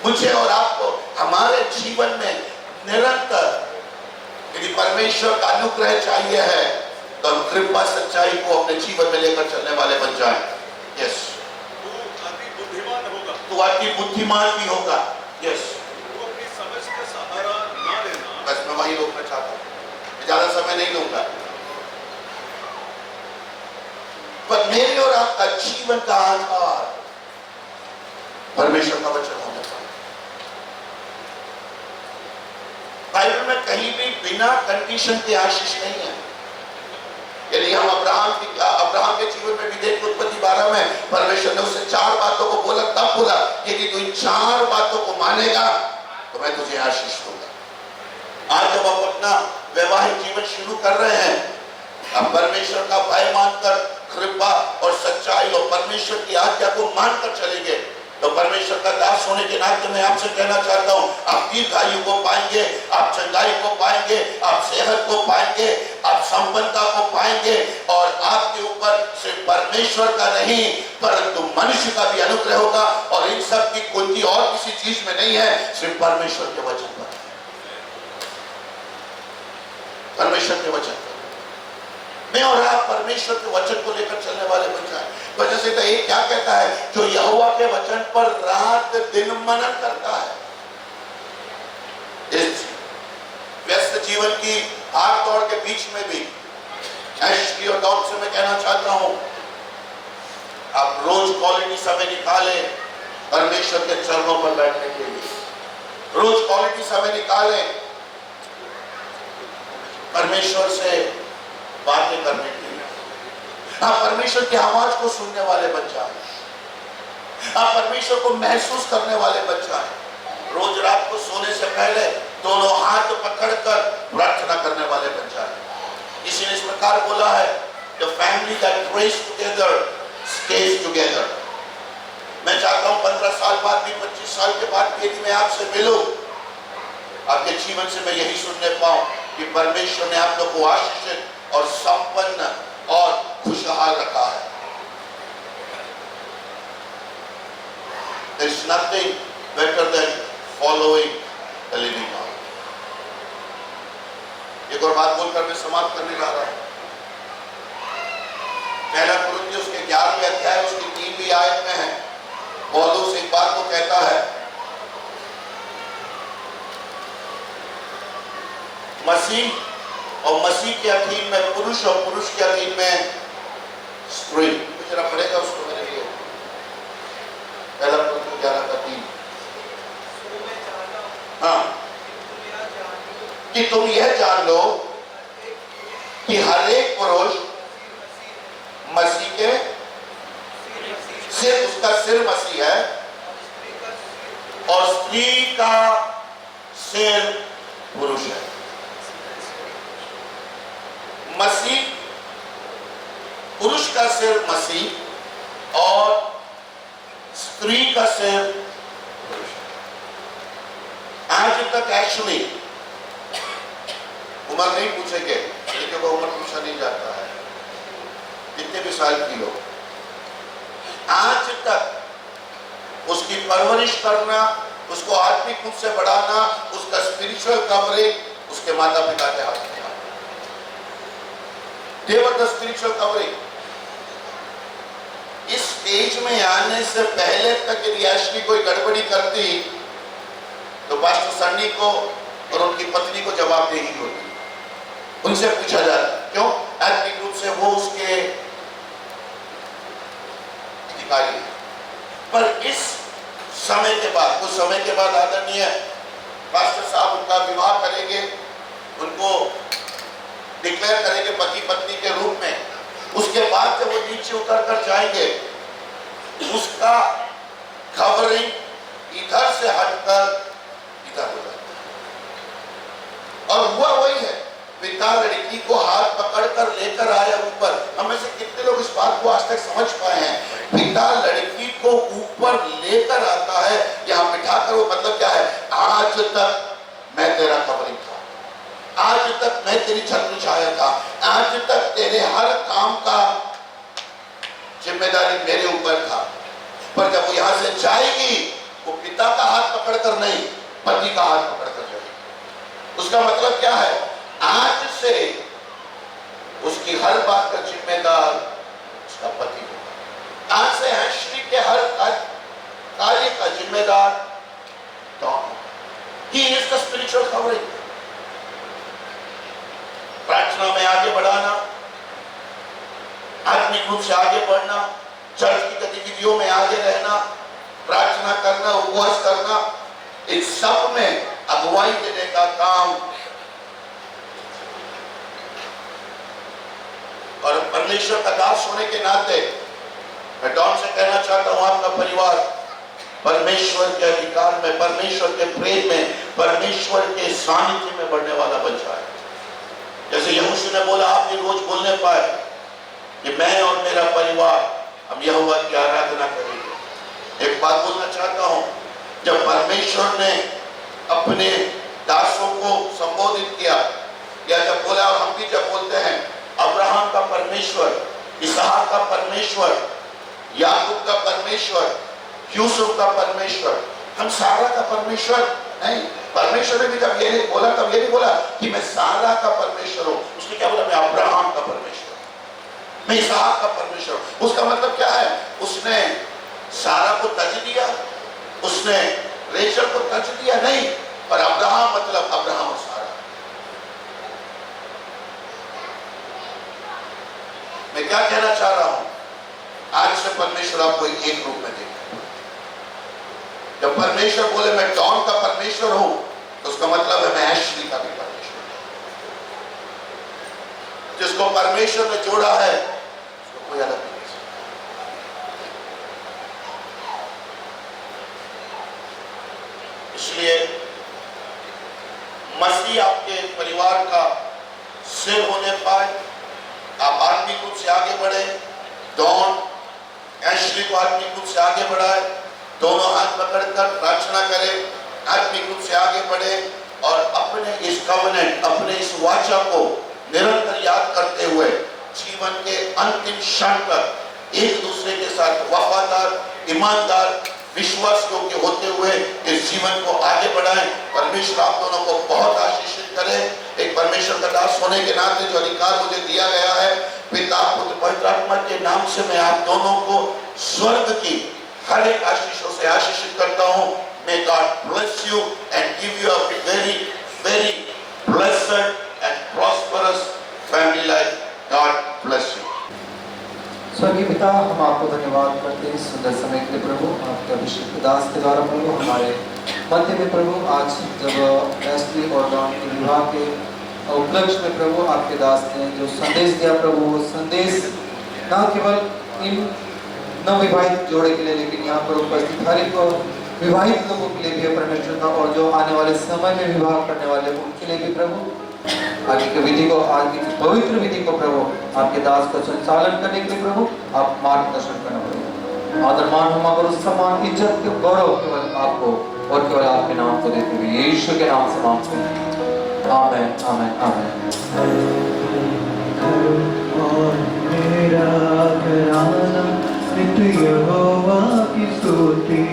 मुझे और आपको हमारे जीवन में निरंतर यदि परमेश्वर का अनुग्रह चाहिए है, तो हम कृपा सच्चाई को अपने जीवन में लेकर चलने वाले बन जाएं। यस, तू अति बुद्धिमान होगा। तू अति बुद्धिमान भी होगा। यस, तू अपनी समझ का सहारा ना लेना। बस मैं वही रोकना चाहता हूं, ज्यादा समय नहीं लूंगा। पर मेरे और आपका जीवन का आधार परमेश्वर का वचन होने पर। बाइबल में कहीं भी बिना कंडीशन के आशीष नहीं है। यदि हम अब्राहम के जीवन में भी देखें, उत्पत्ति 12 में परमेश्वर ने उससे 4 बातों को बोला, तब बोला यदि तू इन 4 बातों को मानेगा तो मैं तुझे आशीष दूंगा। आज जब आप अपना वैवाहिक जीवन शुरू कर रहे हैं, अब परमेश्वर का भय मानकर, कृपा और सच्चाई और परमेश्वर की आज्ञा को मानकर चलेंगे, तो परमेश्वर का दास होने के नाते मैं आपसे कहना चाहता हूं, आप दीर्घायु को पाएंगे, आप चंगाई को पाएंगे, आप सेहत को पाएंगे, आप संपन्नता को पाएंगे, और आपके ऊपर सिर्फ परमेश्वर का नहीं परंतु मनुष्य का भी अनुग्रह होगा। और इन सब की कुंजी और किसी चीज में नहीं है, सिर्फ परमेश्वर के वचन पर। परमेश्वर के वचन पर मैं और आप परमेश्वर के वचन को लेकर चलने वाले बन जाए। वजह से तो ये क्या कहता है, जो यहोवा के वचन पर रात दिन मनन करता है। इस व्यस्त जीवन की भाग दौड़ के बीच में भी एशली और डॉन से मैं कहना चाहता हूं, आप रोज क्वालिटी समय निकालें परमेश्वर के चरणों पर बैठने के लिए। रोज क्वालिटी समय निकालें परमेश्वर से बातें करने के लिए। आप परमेश्वर की आवाज को सुनने वाले बन जाए, आप परमेश्वर को महसूस करने वाले बन जाए। रोज रात को सोने से पहले दोनों हाथ पकड़कर प्रार्थना करने वाले बन जाए। किसी ने इस प्रकार बोला है, the family that praise together stage together. मैं चाहता हूं 15 साल बाद भी, 25 साल के बाद भी यदि मैं आपसे मिलूं, आपके जीवन से मैं यही सुनने पाऊं कि परमेश्वर ने आप लोग को आशीषित और संपन्न और खुशहाल रखा है। There is nothing better than following the living God. एक और बात बोलकर मैं समाप्त करने जा रहा हूं। 1 कुरिन्थियों के 11वें अध्याय उसकी 3वीं आयत में है। पौलुस एक बात को कहता है, मसीह और मसीह के अधीन में पुरुष और पुरुष के अधीन में स्त्री। जरा पढ़ेगा उसको मेरे लिए, पहला Corinthians 11:3। हाँ, कि तुम यह जान लो कि हर एक पुरुष मसीह के सिर, उसका सिर मसीह है, और स्त्री का सिर पुरुष है। मसीह, पुरुष का सिर मसीह और स्त्री का सिर पुरुष है। आज तक एक्चुअली उम्र नहीं पूछेंगे, लड़कियों को उम्र पूछा नहीं जाता है, कितने भी साल की हो। आज तक उसकी परवरिश करना, उसको आत्मिक रूप से बढ़ाना, उसका स्पिरिचुअल कवरिंग उसके माता पिता के हाथ में है। देवर द स्पिरिचुअल कवरिंग। इस स्टेज में आने से पहले तक यदि एशली कोई गड़बड़ी करती तो पास्टर सन्नी को और उनकी पत्नी को जवाबदेही होती, उनसे पूछा जाता। क्यों? आत्मिक रूप से वो उसके अधिकारी है। पर इस समय के बाद, कुछ समय के बाद आदरणीय पास्टर साहब उनका विवाह करेंगे, उनको डिक्लेयर करेंगे पति पत्नी के रूप में। उसके बाद जब वो नीचे उतर कर जाएंगे, उसका कवरिंग इधर से हटकर इधर हो जाता है। और हुआ वही है, पिता लड़की को हाथ पकड़कर लेकर आया ऊपर। हम में से कितने लोग इस बात को आज तक समझ पाए हैं? पिता लड़की को ऊपर लेकर आता है, यहाँ बिठाकर। वो मतलब क्या है? आज तक मैं तेरा कवरिंग था, आज तक मैं तेरी छत्र छाया था, आज तक तेरे हर काम का जिम्मेदारी मेरे ऊपर था। पर जब वो यहां से जाएगी, वो पिता का हाथ पकड़कर नहीं, पति का हाथ पकड़कर जाएगी। उसका मतलब क्या है? आज से उसकी हर बात का जिम्मेदार उसका पति होगा। आज से एशली के हर कार्य का जिम्मेदार डॉन। He is the spiritual covering. प्रार्थना में आगे बढ़ाना, आत्मिक रूप से आगे बढ़ना, चर्च की गतिविधियों में आगे रहना, प्रार्थना करना, उपवास करना, इस सब में अगुवाई देने का काम। और परमेश्वर का दास होने के नाते मैं डॉन से कहना चाहता हूं, आपका परिवार परमेश्वर के अधिकार में, परमेश्वर के प्रेम में, परमेश्वर के सानिध्य में बढ़ने वाला बन जाए। जैसे यहोशू ने बोला, आप ये रोज बोलने पाए कि मैं और मेरा परिवार हम यहोवा की आराधना करेंगे। एक बात बोलना चाहता हूं, जब परमेश्वर ने अपने दासों को संबोधित किया, या जब बोला, और हम भी जब बोलते हैं, अब्राहम का परमेश्वर, इसहाक का परमेश्वर, याकूब का परमेश्वर, यूसुफ का परमेश्वर, हम सारा का परमेश्वर नहीं। परमेश्वर ने भी जब ये बोला, तब ये नहीं बोला कि मैं सारा का परमेश्वर हूं। उसने क्या बोला? मैं अब्राहम का परमेश्वर, मैं इसहाक का परमेश्वर। उसका मतलब क्या है? उसने सारा को तज दिया, उसने रेचल को तज दिया नहीं, पर अब्राहम मतलब अब्राहम और सारा। मैं क्या कहना चाह रहा हूं? आज से परमेश्वर आपको एक रूप में देगा। जब परमेश्वर बोले मैं डॉन का परमेश्वर हूं, तो उसका मतलब है मैं एशली का भी परमेश्वर हूं। जिसको परमेश्वर ने जोड़ा है, उसको कोई अलग नहीं कर सकता। इसलिए मसीह आपके परिवार का सिर होने पाए, आप आत्मिक रूप से आगे बढ़े। डॉन एशली को आत्मिक रूप से आगे बढ़ाए, दोनों हाथ पकड़कर प्रार्थना करें, आत्मिक रूप से आगे बढ़े, और अपने इस कवनेंट, अपने इस वाचा को निरंतर याद करते हुए जीवन के अंतिम क्षण तक एक दूसरे के साथ वफादार, ईमानदार, विश्वास योग्य होते हुए इस जीवन को आगे बढ़ाएं। परमेश्वर आप दोनों को बहुत आशीषित करे। एक परमेश्वर का दास होने के नाते जो अधिकार मुझे दिया गया है, पिता पुत्र पवित्र आत्मा के नाम से मैं आप दोनों को स्वर्ग की हर एक आशीषों से आशीषित करता हूँ। May God bless you and give you a very, very blessed and prosperous family life. God bless you. स्वर्गीय पिता, हम आपको धन्यवाद करते हैं इस सुंदर समय के लिए प्रभु। आपके अभिषेक दास के द्वारा प्रभु हमारे मध्य में प्रभु आज जब एसली और डॉन के विवाह के उपलक्ष्य में प्रभु आपके दास ने जो संदेश दिया प्रभु, वो संदेश न केवल इन नवविवाहित जोड़े के लिए लेकिन यहाँ पर उपस्थित हर एक विवाहित लोगों के लिए भी परमेश्वर का, और जो आने वाले समय में विवाह करने वाले उनके लिए भी प्रभु आगे की विधि को, आगे की पवित्र विधि को प्रभु आपके दास को संचालन करने के लिए प्रभु आप मार्गदर्शन करना प्रभु। आदर मान क्षमा करो, सम्मान इज्जत के गौरव केवल आपको और केवल आपके नाम को देते हुए यीशु के नाम से मांगते हैं। आमेन आमेन आमेन। और मेरा घराना नित्य यहोवा की स्तुति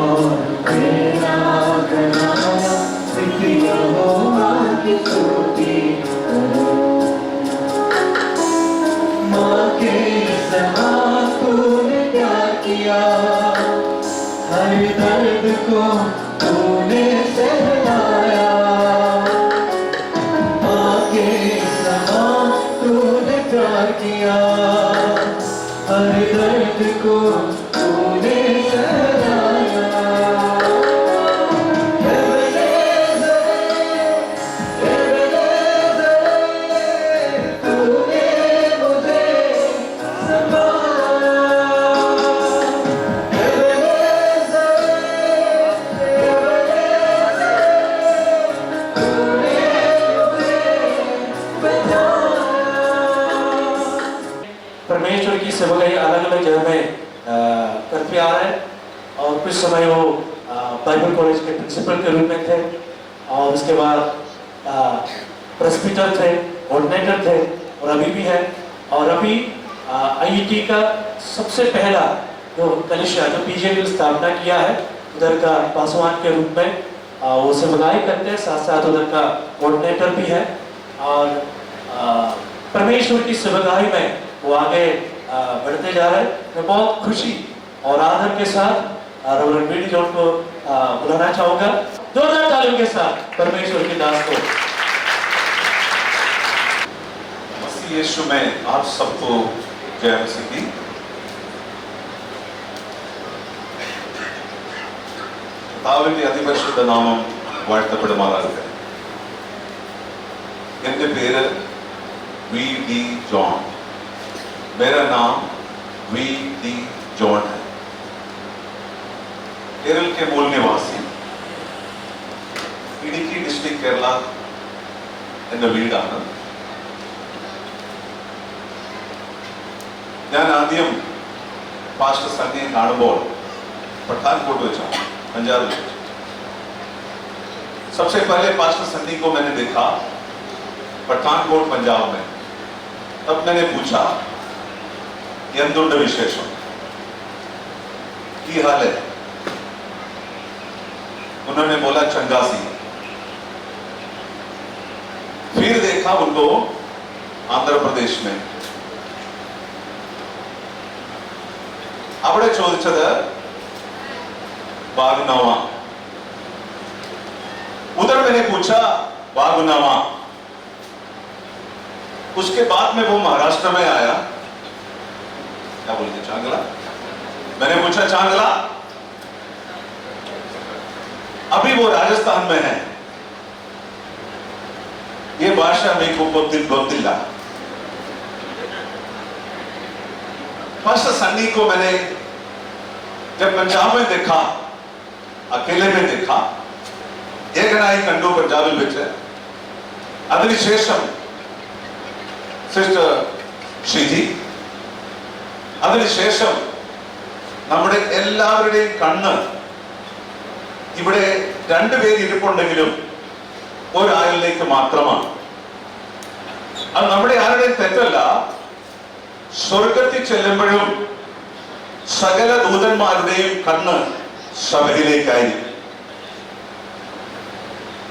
और मेरा घराना नित्य यहोवा की स्तुति माँ के समान तूने प्यार किया, हर दर्द को तूने सहलाया। माँ के समान तूने प्यार किया, हर दर्द को तूने सहलाया। तूने मुझे संभाला। परमेश्वर की सेवकाई अलग अलग जगह में करते आ रहे हैं, और कुछ समय वो बाइबल कॉलेज के प्रिंसिपल के रूप में थे, और उसके बाद प्रेस्बिटर थे, कोऑर्डिनेटर थे, और अभी भी है। और अभी आईईटी का सबसे पहला जो कलिशा जो पीजे की स्थापना किया है उधर का पासवान के रूप में वो सेवकाई करते हैं, साथ साथ उधर का कोऑर्डिनेटर भी है। और परमेश्वर की सेवकाई में वो आगे बढ़ते जा रहे हैं। मैं बहुत खुशी और आदर के साथ रेवरेंड बीडी जॉन को बुलाना चाहूंगा, जोरदार तालियों के साथ परमेश्वर के दास को। मसीह यीशु में आप सबको जय मसीह की। കർത്താവിന്റെ അതിപരിശുദ്ധ നാമം വാഴ്ത്തപ്പെടുമാറാകട്ടെ. എൻ്റെ പേര് वी डी जॉन। मेरा नाम वी डी जॉन है। केरल के मूल निवासी, इडुक्की डिस्ट्रिक्ट केरला എന്ന വീടാണ്. ഞാൻ ആദ്യം പാസ്റ്റർ സണ്ണിയെ കാണുമ്പോൾ पठानकोट വെച്ചാണ്, पंजाब में। सबसे पहले पास्टर सन्नी को मैंने देखा पठानकोट पंजाब में। तब मैंने पूछा എന്തുണ്ട് विशेषम, की हाल है? उन्होंने बोला चंगा सी। फिर देखा उनको आंध्र प्रदेश में। അവിടെ ചോദിച്ചത് बागुनावा। उधर मैंने पूछा बागुनावा। उसके बाद में वो महाराष्ट्र में आया। क्या बोलते, चांगला? मैंने पूछा चांगला। अभी वो राजस्थान में है। ये भाषा मेरे को गोतिल्ला। पास्टर सन्नी को मैंने जब पंजाब में देखा, अकेले में देखा, ഏകനായി കണ്ടു പഞ്ചാബിൽ വെച്ച്. അതിനുശേഷം സിസ്റ്റർ ഷിജി, അതിനുശേഷം നമ്മുടെ എല്ലാവരുടെയും കണ്ണ് ഇവിടെ രണ്ടുപേര് ഇരിപ്പുണ്ടെങ്കിലും ഒരാളിലേക്ക് മാത്രമാണ്. അത് നമ്മുടെ ആരുടെയും തെറ്റല്ല. സ്വർഗത്തിൽ ചെല്ലുമ്പോഴും സകല ദൂതന്മാരുടെയും കണ്ണ് സഭയിലേക്കായിരിക്കും.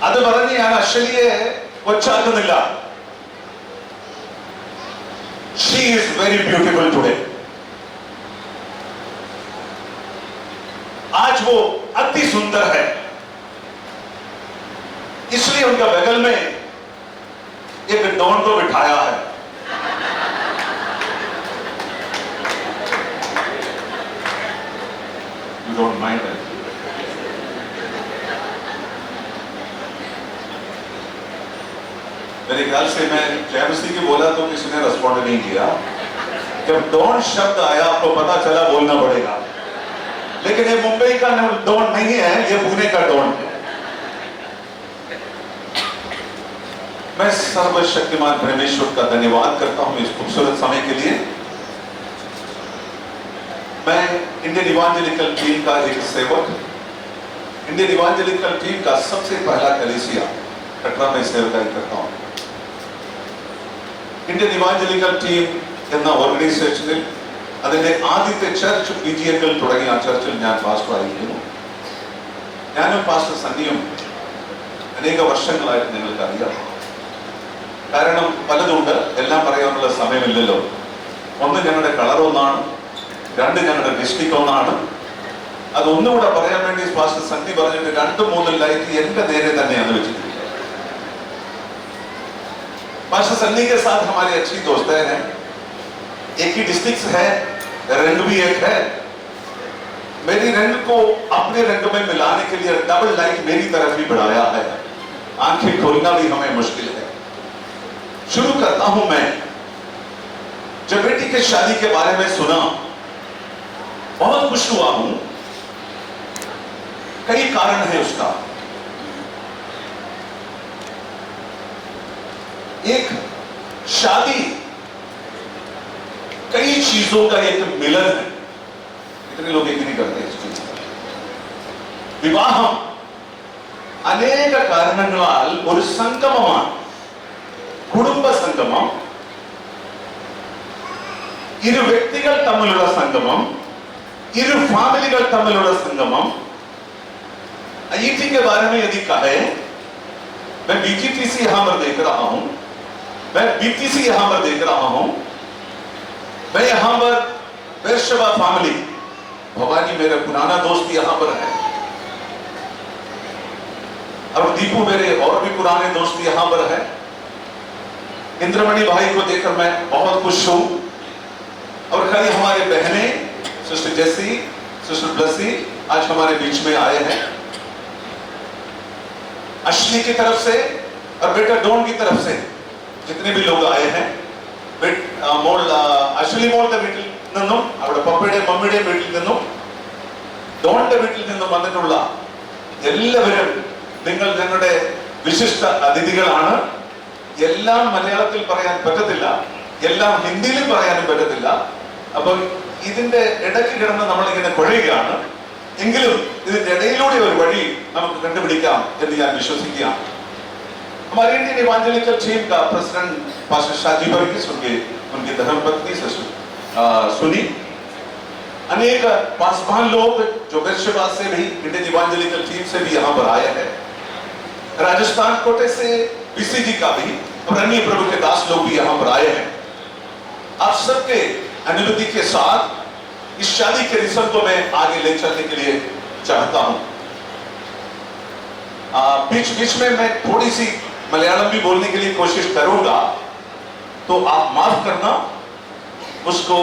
അത് പറഞ്ഞ് ഞാൻ അശ്വലിയെ കൊച്ചാക്കുന്നില്ല. She is very beautiful today. आज वो अति सुंदर है, इसलिए उनका बगल में एक डॉन को बिठाया है. You don't mind it? मेरे ख्याल से मैं जयमसी की बोला तो किसी ने रिस्पॉन्ड नहीं किया. जब डॉन शब्द आया आपको पता चला बोलना पड़ेगा. लेकिन ये मुंबई का डॉन नहीं है, ये पुणे का डॉन है. मैं सर्वशक्तिमान परमेश्वर का धन्यवाद करता हूं इस खूबसूरत समय के लिए. मैं इंडियन इवांजेलिकल टीम का एक सेवक, इंडियन इवांजेलिकल टीम का सबसे पहला कलीसिया कटरा में सेवकाई करता हूं. ഇന്ത്യൻ ഇവാഞ്ചലിക്കൽ ടീം എന്ന ഓർഗനൈസേഷനിൽ അതിന്റെ ആദ്യത്തെ ചർച്ച് PGNL തുടങ്ങിയ ആ ചർച്ചിൽ ഞാൻ പാസ്റ്റർ ആയിരിക്കുന്നു. ഞാനും പാസ്റ്റർ സണ്ണിയും അനേക വർഷങ്ങളായിട്ട് നിങ്ങൾക്ക് അറിയാം. കാരണം പലതുണ്ട്, എല്ലാം പറയാനുള്ള സമയമില്ലല്ലോ. ഒന്ന് ഞങ്ങളുടെ കളർ ഒന്നാണ്, രണ്ട് ഞങ്ങളുടെ ഡിസ്ട്രിക്ട് ഒന്നാണ്. അതൊന്നുകൂടെ പറയാൻ വേണ്ടി പാസ്റ്റർ സണ്ണി പറഞ്ഞിട്ട് 2-3 ലൈറ്റ് എന്റെ നേരെ തന്നെയാണ് വെച്ചിരിക്കുന്നത്. पास्टर सन्नी के साथ हमारी अच्छी दोस्तें हैं, एक ही डिस्ट्रिक्ट है, रंग भी एक है. मेरी रंग को अपने रंग में मिलाने के लिए डबल लाइट मेरी तरफ ही बढ़ाया है. आंखें खोलना भी हमें मुश्किल है. शुरू करता हूं मैं. जब बेटी के शादी के बारे में सुना बहुत खुश हुआ हूं. कई कारण है उसका. एक शादी कई चीजों का एक मिलन है. इतने लोग एग्री करते हैं इस चीज. വിവാഹം അനേക കാരണങ്ങളാൽ ഒരു സംഗമമാണ്. കുടുംബ സംഗമം, ഇരു വ്യക്തികൾ തമ്മിലുള്ള സംഗമം, ഇരു ഫാമിലികൾ തമ്മിലുള്ള സംഗമം. ईटी के बारे में यदि कहे, मैं BGTC यहां पर देख रहा हूं, मैं BTC यहां पर देख रहा हूं, मैं यहां पर बेरशेबा फैमिली, भवानी मेरे पुराना दोस्त यहां पर है, और दीपू मेरे और भी पुराने दोस्त यहां पर है. इंद्रमणि भाई को देखकर मैं बहुत खुश हूं. और कई हमारे बहनें, सिस्टर जेसी, सिस्टर ब्लसी आज हमारे बीच में आए हैं. अश्विनी की तरफ से और बेटा डॉन की तरफ से जितने भी लोग आए हैं, അശ്വിനി മോളുടെ വീട്ടിൽ നിന്നും അവിടെ പപ്പയുടെയും മമ്മിയുടെയും വീട്ടിൽ നിന്നും ഡോണിന്റെ വീട്ടിൽ നിന്നും വന്നിട്ടുള്ള എല്ലാവരും നിങ്ങൾ ഞങ്ങളുടെ വിശിഷ്ട അതിഥികളാണ്. എല്ലാം മലയാളത്തിൽ പറയാൻ പറ്റത്തില്ല, എല്ലാം ഹിന്ദിയിലും പറയാനും പറ്റത്തില്ല. അപ്പോൾ ഇതിന്റെ ഇടയ്ക്ക് കിടന്ന് നമ്മളിങ്ങനെ കുഴയുകയാണ്. എങ്കിലും ഇതിന്റെ ഇടയിലൂടെ ഒരു വഴി നമുക്ക് കണ്ടുപിടിക്കാം എന്ന് ഞാൻ വിശ്വസിക്കുകയാണ്. हमारे इंडियन इवांजेलिकल टीम का प्रेसिडेंट पास्टर शाजी वर्गीस, उनकी धर्मपत्नी सुनी, अनेक पासवान लोग जो बेरशेबा से भी इंडियन इवांजेलिकल टीम से भी यहाँ पर आए हैं. राजस्थान कोटे से BCG का भी और अन्य प्रभु के दास लोग भी यहाँ पर आए हैं. आप सबके अनुमति के साथ इस शादी के रिश्ते को मैं आगे ले चलने के लिए चाहता हूं. बीच बीच में मैं थोड़ी सी मलयालम भी बोलने के लिए कोशिश करूंगा, तो आप माफ करना. उसको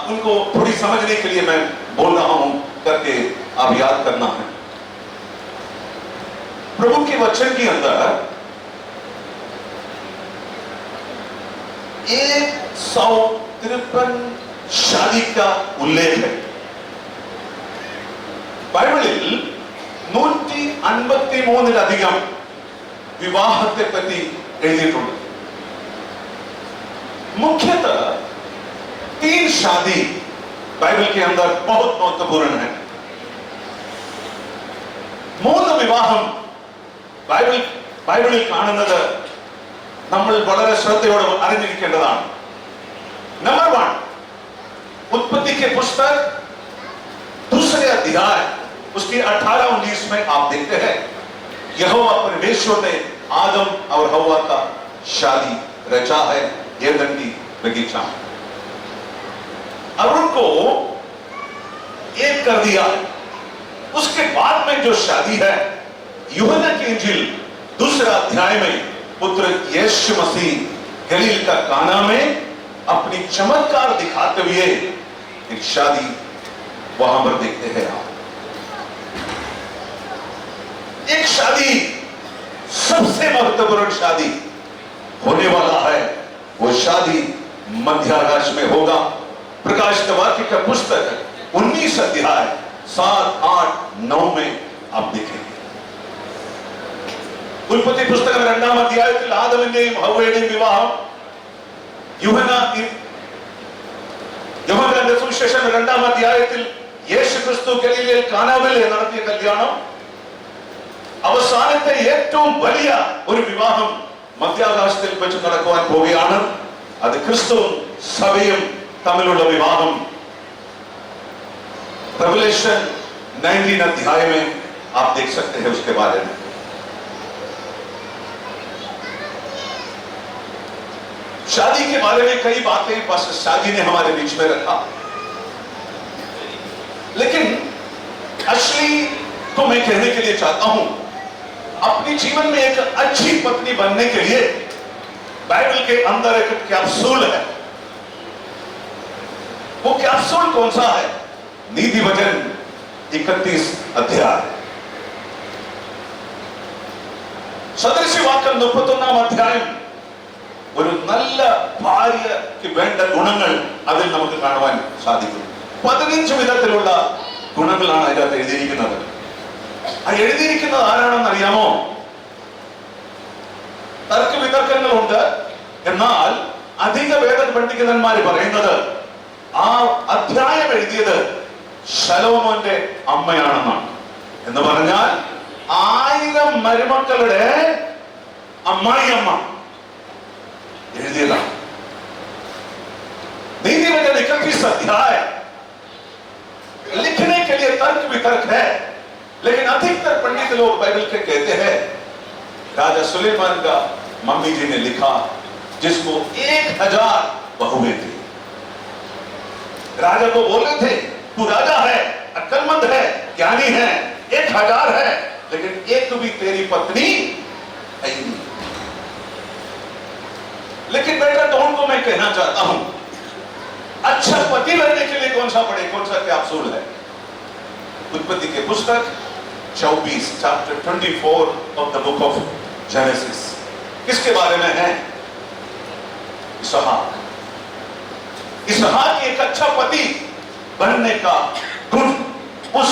उनको थोड़ी समझने के लिए मैं बोल रहा हूं करके आप याद करना है. प्रभु के वचन के अंदर 153 शादी का उल्लेख है. ബൈബിളിൽ 153 विवाहത്തെ പറ്റി എഴുതിയിട്ടുണ്ട്. मुख्यतः 3 शादी बाइबल के अंदर बहुत महत्वपूर्ण है. 3 വിവാഹം ബൈബിളിൽ കാണുന്നത് നമ്മൾ വളരെ ശ്രദ്ധയോടെ അറിഞ്ഞിരിക്കേണ്ടതാണ്. नंबर 1, उत्पत्ति के पुस्तक 2 अध्याय उसके 18-19 में आप देखते हैं यहोवा परमेश्वर ने आदम और हवा का शादी रचा है एदन की बगीचा में, और उनको एक कर दिया। उसके बाद में जो शादी है, यूहन्ना की इंजील दूसरा अध्याय में पुत्र यीशु मसीह गलील का काना में अपनी चमत्कार दिखाते हुए एक शादी वहां पर देखते हैं आप। एक शादी, सबसे महत्वपूर्ण शादी होने वाला है, वो शादी मध्य आकाश में होगा। प्रकाशित वाक्य का पुस्तक 19 अध्याय 7, 8, 9 में आप देखेंगे। ഉൽപ്പത്തി പുസ്തകം 2-ാം അധ്യായത്തിൽ ആദമിന്റെയും ഹവ്വയുടെയും വിവാഹം, യോഹന്നാന്റെ സുവിശേഷം 2-ാം അധ്യായത്തിൽ യേശുക്രിസ്തു ഗലീലയിൽ കാനാവിൽ നടത്തിയ കല്യാണം, അവസാനത്തെ ഏറ്റവും വലിയ ഒരു വിവാഹം മധ്യാകാശത്തിൽ വെച്ച് നടക്കുവാൻ പോവുകയാണ്. അത് ക്രിസ്തുവും സഭയും തമ്മിലുള്ള വിവാഹം रेवलेशन 19 अध्याय में आप देख सकते हैं उसके बारे में। शादी के बारे में कई बातें बस शादी ने हमारे बीच में रखा, लेकिन असली को मैं कहने के लिए चाहता हूं, अपने जीवन में एक अच्छी पत्नी बनने के लिए बाइबल के अंदर एक कैप्सूल है। वो कैप्सूल कौन सा है? नीति वचन 31 अध्याय, സദൃശവാക്യം 31-ാം അധ്യായം. ഒരു നല്ല ഭാര്യയ്ക്ക് വേണ്ട ഗുണങ്ങൾ അതിൽ നമുക്ക് കാണുവാൻ സാധിക്കും. 15 വിധത്തിലുള്ള ഗുണങ്ങളാണ് അതിനകത്ത് എഴുതിയിരിക്കുന്നത്. ആ എഴുതിയിരിക്കുന്നത് ആരാണെന്ന് അറിയാമോ? തർക്ക വിതർക്കങ്ങളുണ്ട്, എന്നാൽ അധിക വേദ പണ്ഡിതന്മാർ പറയുന്നത് ആ അധ്യായം എഴുതിയത് ശലോമോന്റെ അമ്മയാണെന്നാണ്. എന്ന് പറഞ്ഞാൽ 1000 മരുമക്കളുടെ അമ്മായിയമ്മ എഴുതിയതാണ്. नीति वचन 31 अध्याय लिखने के लिए तर्क वितर्क है, लेकिन अधिकतर पंडित लोग बाइबल के कहते हैं राजा सुलेमान का मम्मी जी ने लिखा, जिसको 1000 बहुएं थी। राजा को बोले थे तू राजा है, अक्लमंद है, ज्ञानी है, 1000 है, लेकिन एक भी तेरी पत्नी नहीं। लेकिन बेटा दोनों को मैं कहना चाहता हूं, अच्छा पति बनने के लिए कौन सा पढ़े, कौन सा कैप्सूल है? उत्पत्ति के पुस्तक 24 chapter 24 of the book of genesis किसके बारे में है? इसहाक। इसहाक एक अच्छा पति बनने का गुण उस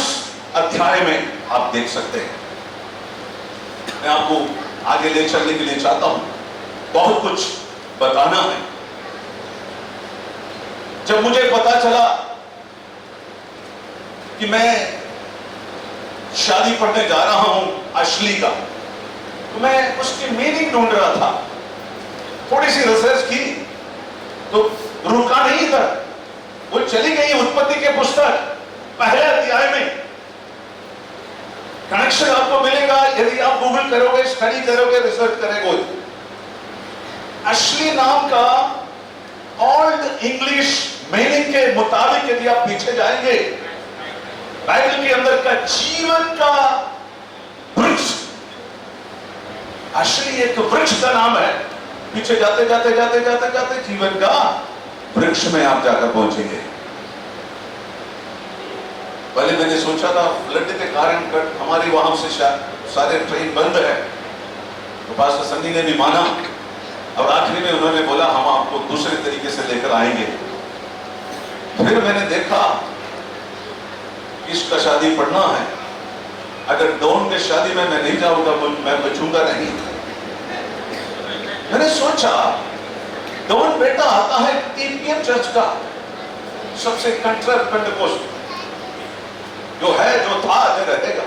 अध्याय में आप देख सकते हैं। मैं आपको आगे ले चलने के लिए चाहता हूं, बहुत कुछ बताना है। जब मुझे पता चला कि मैं शादी पढ़ने जा रहा हूं अश्ली का, तो मैं उसकी मीनिंग ढूंढ रहा था। थोड़ी सी रिसर्च की तो रुका नहीं इधर, वो चली गई उत्पत्ति के पुस्तक पहले अध्याय में। कनेक्शन आपको मिलेगा यदि आप गूगल करोगे, स्टडी करोगे, रिसर्च करोगे। अश्ली नाम का ओल्ड इंग्लिश मीनिंग के मुताबिक यदि आप पीछे जाएंगे, बाइबल के अंदर का जीवन का वृक्ष, अश्ली एक वृक्ष का नाम है। पीछे जाते जाते जाते जाते जाते जीवन का वृक्ष में आप जाकर पहुंचेंगे। पहले मैंने सोचा था फ्लड के कारण हमारे वहां से सारे ट्रेन बंद है, तो पास्टर सन्नी ने भी माना, और आखिरी में उन्होंने बोला हम आपको दूसरे तरीके से लेकर आएंगे। फिर मैंने देखा इसका शादी पढ़ना है, अगर डॉन के शादी में मैं नहीं जाऊंगा मैं बचूंगा नहीं। मैंने सोचा डॉन बेटा आता है टीपीएम चर्च का, सबसे कंट्रा पेंटेकोस्ट, जो है जो था जो रहेगा।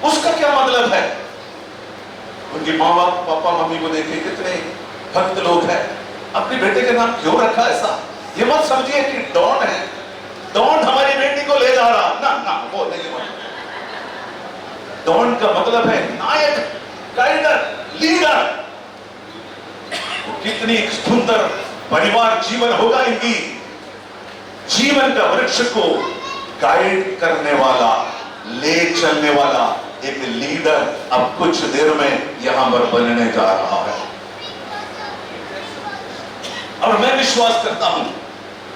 उसका क्या मतलब है? उनकी माँ बाप पापा मम्मी को देखे कितने भक्त लोग हैं, अपने बेटे के नाम क्यों रखा ऐसा? ये मत समझिए कि डॉन है, डॉन हमारी बेटी को ले जा रहा, ना ना वो नहीं। डॉन का मतलब है नायक, गाइडर, लीडर। कितनी सुंदर परिवार जीवन होगा इनकी। जीवन का वृक्ष को गाइड करने वाला, ले चलने वाला एक लीडर अब कुछ देर में यहां पर बनने जा रहा है। और मैं विश्वास करता हूं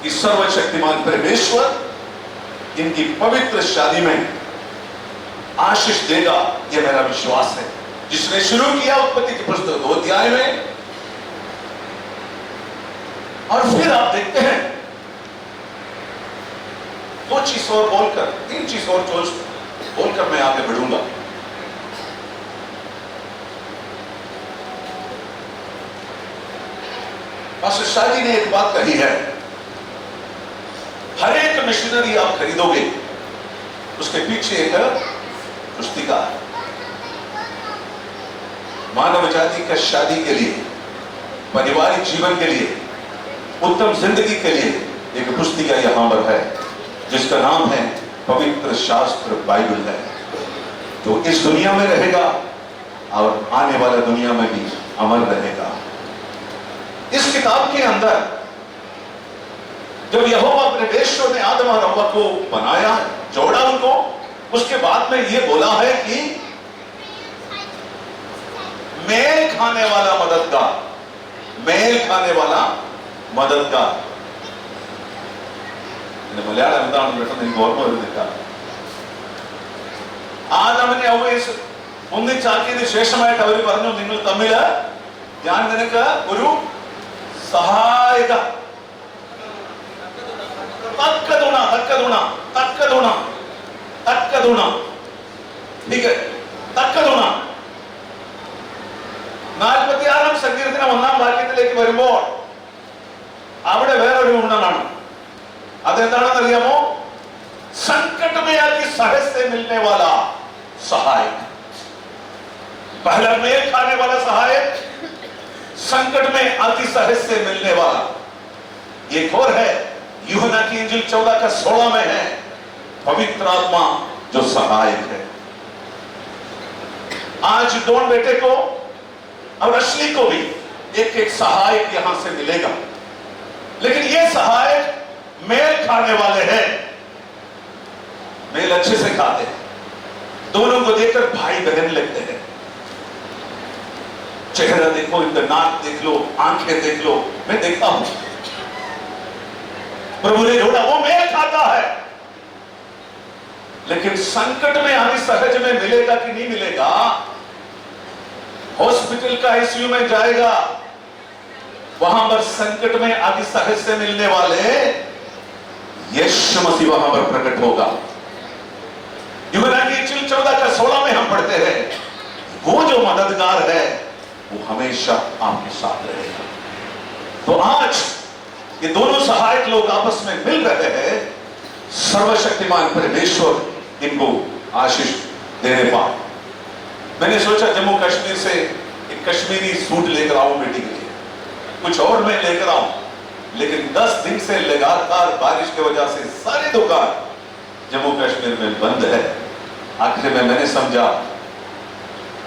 कि सर्वशक्तिमान परमेश्वर इनकी पवित्र शादी में आशीष देगा, यह मेरा विश्वास है। जिसने शुरू किया उत्पत्ति की पुस्तक 2 अध्याय में, और फिर आप देखते हैं 2 चीज और बोलकर, 3 चीज और बोलकर मैं आगे बढ़ूंगा। पास्टर शाह जी ने एक बात कही है, हर एक मिशनरी आप खरीदोगे उसके पीछे एक पुस्तिका है। मानव जाति का शादी के लिए, पारिवारिक जीवन के लिए, उत्तम जिंदगी के लिए एक पुस्तिका यहां पर है जिसका नाम है पवित्र शास्त्र बाइबल है, जो इस दुनिया में रहेगा और आने वाला दुनिया में भी अमर रहेगा। इस किताब के अंदर जब यहोवा परमेश्वर ने आदम और हव्वा को बनाया, जोड़ा उनको, उसके बाद में यह बोला है कि मेल खाने वाला मददगार, मेल खाने वाला मददगार। മലയാളം എന്താണെന്ന് പെട്ടെന്ന് എനിക്ക് ഓർമ്മ വരുന്നില്ല. ആദാമിനെ ഹവ്വയെ ഒന്നിച്ചാക്കിയതിന് ശേഷമായിട്ട് അവർ പറഞ്ഞു, നിങ്ങൾ തമ്മിൽ ഞാൻ നിനക്ക് ഒരു സഹായക, തക്കതുണ, തക്കതുണ, തക്കതുണ, തക്കതുണ, തക്കതുണ. 46-ാം സങ്കീർത്തനം 1-ാം വാക്യത്തിലേക്ക് വരുമ്പോൾ അവിടെ വേറൊരു ഗുണമാണ്. അതെന്താണെന്ന് അറിയാമോ? संकट में आती सहज से मिलने वाला सहायक। पहला मेल खाने वाला सहायक, संकट में अति सहज से मिलने वाला। एक और है, यूहन्ना की इंजील 14:16 में है, पवित्र आत्मा जो सहायक है। आज डॉन बेटे को और अश्ली को भी एक एक सहायक यहां से मिलेगा, लेकिन ये सहायक मेल खाने वाले हैं। मेल अच्छे से खाते हैं, दोनों को देखकर भाई बहन लगते हैं। चेहरा देखो, इनका नाक देख लो, आंखें देख लो, मैं देखता हूं प्रभु ने जोड़ा, वो मेल खाता है। लेकिन संकट में आदि सहज में मिलेगा कि नहीं मिलेगा? हॉस्पिटल का आईसीयू में जाएगा, वहां पर संकट में आदि सहज से मिलने वाले यीशु मसीह वहां पर प्रकट होगा। यूहन्ना की इंजील 14:16 में हम पढ़ते हैं, वो जो मददगार है वो हमेशा आपके साथ रहेगा। तो आज ये दोनों सहायक लोग आपस में मिल रहे हैं। सर्वशक्तिमान परमेश्वर इनको आशीष देने पाए। मैंने सोचा जम्मू कश्मीर से एक कश्मीरी सूट लेकर आऊं बेटी के लिए, कुछ और मैं लेकर आऊं, लेकिन 10 दिन से लगातार बारिश की वजह से सारी दुकान जम्मू कश्मीर में बंद है। आखिर में मैंने समझा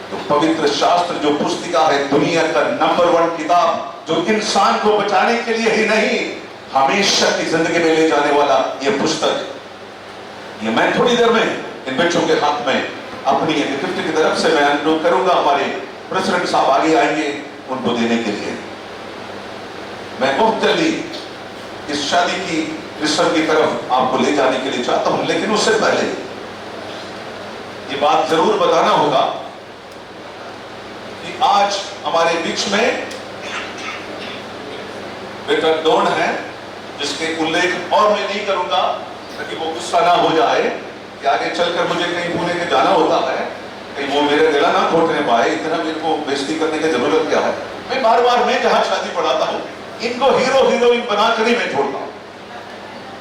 तो पवित्र शास्त्र जो पुस्तिका है, दुनिया का नंबर 1 किताब, जो इंसान को बचाने के लिए ही नहीं, हमेशा की जिंदगी में ले जाने वाला यह पुस्तक, ये मैं थोड़ी देर में इन बच्चों के हाथ में अपनी गिफ्ट की तरफ से मैं अनुरोध करूंगा। हमारे प्रेसिडेंट साहब आगे आएंगे उनको देने के लिए। मैं बहुत जल्दी इस शादी की रिश्ते की तरफ आपको ले जाने के लिए चाहता हूं, लेकिन उससे पहले ये बात जरूर बताना होगा कि आज हमारे बीच में बेटा डॉन है, जिसके उल्लेख और मैं नहीं करूंगा ताकि वो गुस्सा ना हो जाए कि आगे चलकर मुझे कहीं पुणे के जाना होता है, कहीं वो मेरे गला ना घोटने पाए, इतना मेरे को बेइज्जती करने की जरूरत क्या है। मैं बार बार मैं जहां शादी पढ़ाता हूं, इनको हीरो हीरोइन बनाकर ही मैं छोड़ता हूं,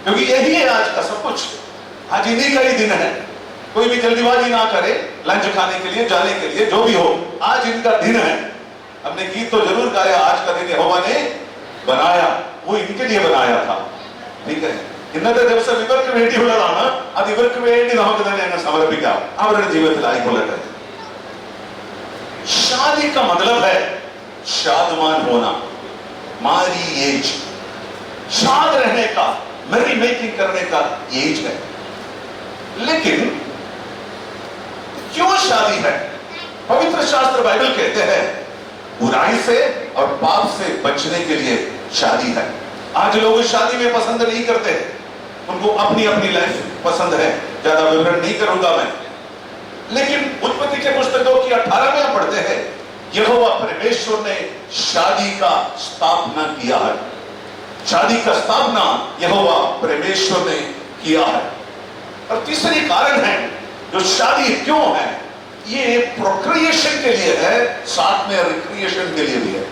क्योंकि यही है आज का सब कुछ। आज इन्हीं का ही दिन है। कोई भी जल्दीबाजी ना करे लंच खाने के लिए, जाने के लिए, जो भी हो, आज इनका दिन है। हमने गीत तो जरूर गाया, आज का दिन यहोवा ने बनाया, वो इनके लिए बनाया था। ठीक है, ഇന്നത്തെ ദിവസം ഇവർക്ക് വേണ്ടിയുള്ളതാണ്. അത് ഇവർക്ക് വേണ്ടി നമുക്ക് തന്നെ അങ്ങ് സമർപ്പിക്കാം. അവരുടെ ജീവിതത്തിൽ ആയിക്കൊള്ളട്ടെ. शादी का मतलब है शादमान होना, मारी एज, शाद रहने का, मैरी मेकिंग करने का एज है. लेकिन क्यों शादी है? पवित्र शास्त्र बाइबल कहते हैं बुराई से और पाप से बचने के लिए शादी है. आज लोग शादी में पसंद नहीं करते, उनको अपनी अपनी लाइफ पसंद है. ज्यादा विवरण नहीं करूंगा मैं, लेकिन उत्पत्ति के पुस्तकों की 18 में पढ़ते हैं यहोवा परमेश्वर ने शादी का स्थापना किया है. शादी का स्थापना यहोवा परमेश्वर ने किया है. और तीसरी कारण है जो शादी क्यों है, ये प्रोक्रिएशन के लिए है, साथ में रिक्रिएशन के लिए भी है.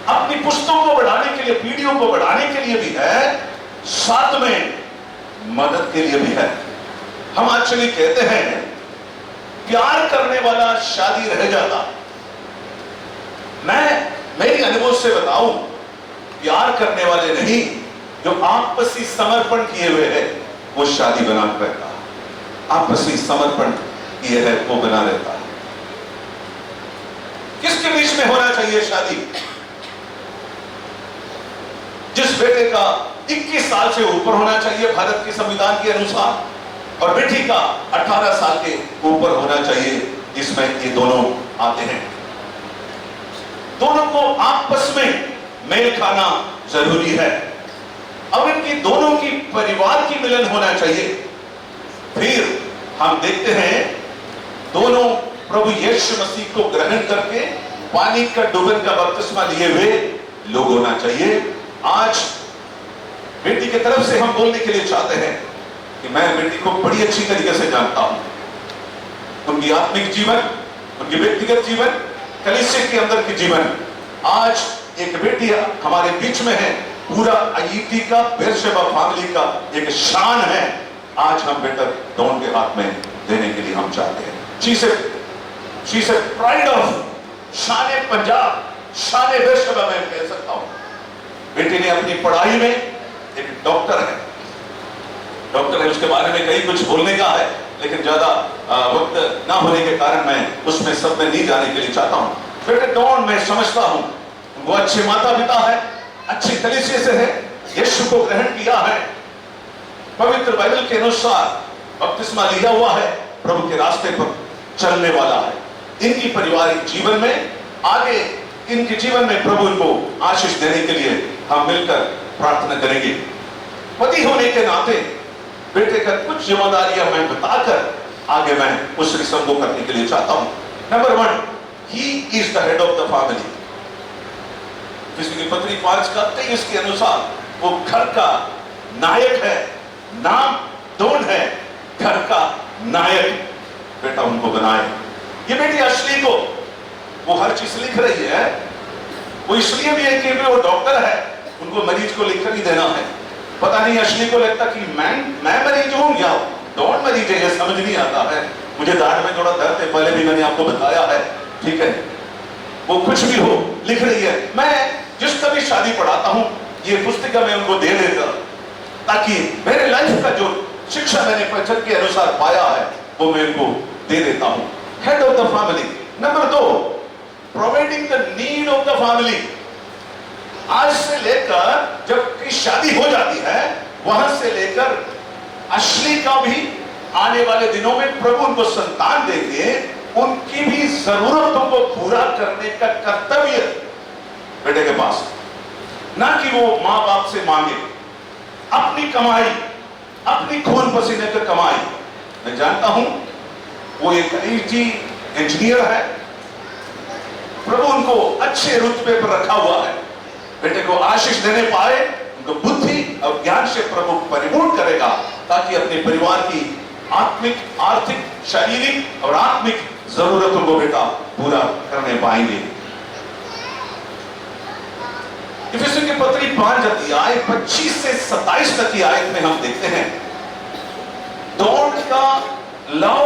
अपनी पुस्तकों को बढ़ाने के लिए, पीढ़ियों को बढ़ाने के लिए भी है, साथ में मदद के लिए भी है. हम एक्चुअली कहते हैं प्यार करने वाला शादी रह जाता. मैं मेरी अनुभव से बताऊं, प्यार करने वाले नहीं, जो आपसी समर्पण किए हुए हैं वो शादी बना रहता है. आपसी समर्पण किए है वो बना रहता है. किसके बीच में होना चाहिए शादी? जिस बेटे का 21 साल से ऊपर होना चाहिए भारत के संविधान के अनुसार, और बेटी का 18 साल के ऊपर होना चाहिए, जिसमें ये दोनों आते हैं. दोनों को आपस में मेल खाना जरूरी है. अब इनकी दोनों की परिवार की मिलन होना चाहिए. फिर हम देखते हैं दोनों प्रभु यीशु मसीह को ग्रहण करके पानी का डुबन का बपतिस्मा लिए हुए लोग होना चाहिए. आज बेटी की तरफ से हम बोलने के लिए चाहते हैं कि मैं बेटी को बड़ी अच्छी तरीके से जानता हूं. उनकी आत्मिक जीवन, उनकी व्यक्तिगत जीवन, कलीसिया के अंदर की जीवन. आज एक बेटी हमारे बीच में है, पूरा आईटी का, बेरशेबा फैमिली का एक शान है. आज हम बेटा डॉन के हाथ में देने के लिए हम चाहते हैं. शी से प्राइड ऑफ शाने पंजाब, शाने बेरशेबा में कह सकता हूं. बेटी ने अपनी पढ़ाई में, एक डॉक्टर है, उसके बारे में कई कुछ बोलने का है, लेकिन ज्यादा वक्त ना होने के कारण मैं उसमें सब में नहीं जाने के लिए चाहता हूं. बेटे डॉन मैं समझता हूं वो अच्छे माता पिता है, अच्छी कलीसिया से है, यीशु को ग्रहण किया है, पवित्र बाइबल के अनुसार बपतिस्मा लिया हुआ है, प्रभु के रास्ते पर चलने वाला है. इनकी पारिवारिक जीवन में आगे, इनके जीवन में प्रभु इनको आशीष देने के लिए हम मिलकर प्रार्थना करेंगे. पति होने के नाते बेटे का कुछ जिम्मेदारियां मैं बताकर आगे मैं उस रिश्ते को करने के लिए चाहता हूं. Number 1, he is the head of the family. पत्री 5 का 23 के अनुसार वो घर का नायक है. नाम डॉन है, घर का नायक. बेटा उनको बनाए. ये बेटी असली को वो हर चीज लिख रही है, वो इसलिए भी है कि वो डॉक्टर है, उनको मरीज को लिख कर ही देना है. पता नहीं असली को लगता कि मैं मरीज हूं या डॉन मरीज है, ये समझ नहीं आता है. मुझे दाढ़ में थोड़ा दर्द है, पहले भी मैंने आपको बताया है, ठीक है. वो कुछ भी हो लिख रही है. मैं जिसका भी शादी पढ़ाता हूं ये पुस्तिका में उनको दे देता, ताकि मेरे लाइफ का जो शिक्षा मैंने वचन के अनुसार पाया है वो मैं उनको दे देता हूं. Head of the family. Number 2, providing the need of the family. आज से लेकर जब की शादी हो जाती है, वहां से लेकर असली का भी आने वाले दिनों में प्रभु उनको संतान देंगे, उनकी भी जरूरतों को पूरा करने का कर्तव्य बेटे के पास, ना कि वो मां बाप से मांगे. अपनी कमाई, अपनी खून पसीने की कमाई. मैं जानता हूं वो एक आईटी इंजीनियर है, प्रभु उनको अच्छे रुतबे पर रखा हुआ है. बेटे को आशीष देने पाए, उनको बुद्धि और ज्ञान से प्रभु परिपूर्ण करेगा, ताकि अपने परिवार की आत्मिक, आर्थिक, शारीरिक और आत्मिक जरूरतों को बेटा पूरा करने पाएंगे. इफिसियों की पत्री 5 अध्याय 25 से 27 तक की आयत में हम देखते हैं डॉन का लव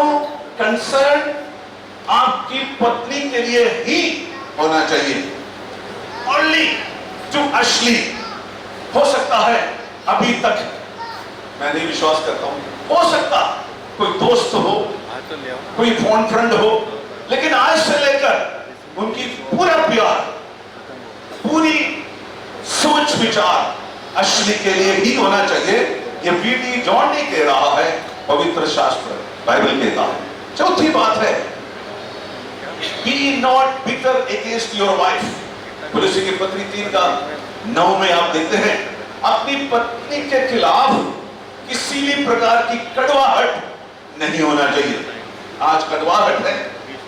कंसर्न आपकी पत्नी के लिए ही होना चाहिए. ओनली टू असली. हो सकता है अभी तक मैं नहीं विश्वास करता हूं। हो सकता कोई दोस्त हो, कोई फोन फ्रेंड हो, लेकिन आज से लेकर उनकी पूरा प्यार, पूरी सोच विचार असली के लिए ही होना चाहिए। ये बीटी जॉन नहीं कह रहा है, पवित्र शास्त्र बाइबल कहता है। चौथी बात है, be not bitter against your wife. पुलिस की पत्री 3:9 में आप देखते हैं, अपनी पत्नी के खिलाफ किसी भी प्रकार की कड़वाहट नहीं होना चाहिए। आज कड़वाहट है,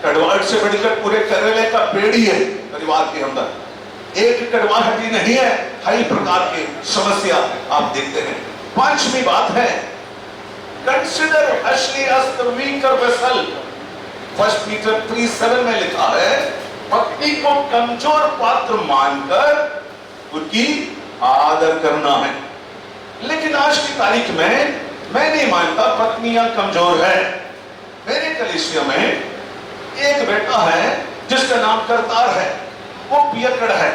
कड़वाहट से बढ़कर पूरे करेले का पेड़ ही है परिवार के अंदर। एक कड़वाहट ही नहीं है, कई प्रकार की समस्या आप देखते हैं। पांचवी बात है, कंसिडर असली us the weaker vessel. 1 Peter 3:7 में लिखा है, पत्नी को कमजोर पात्र मानकर उनकी आदर करना है। लेकिन आज की तारीख में मैं नहीं मानता पत्नियां कमजोर है। मेरे कलीसिया में एक बेटा है जिसका नाम करतार है, वो पियकड़ है।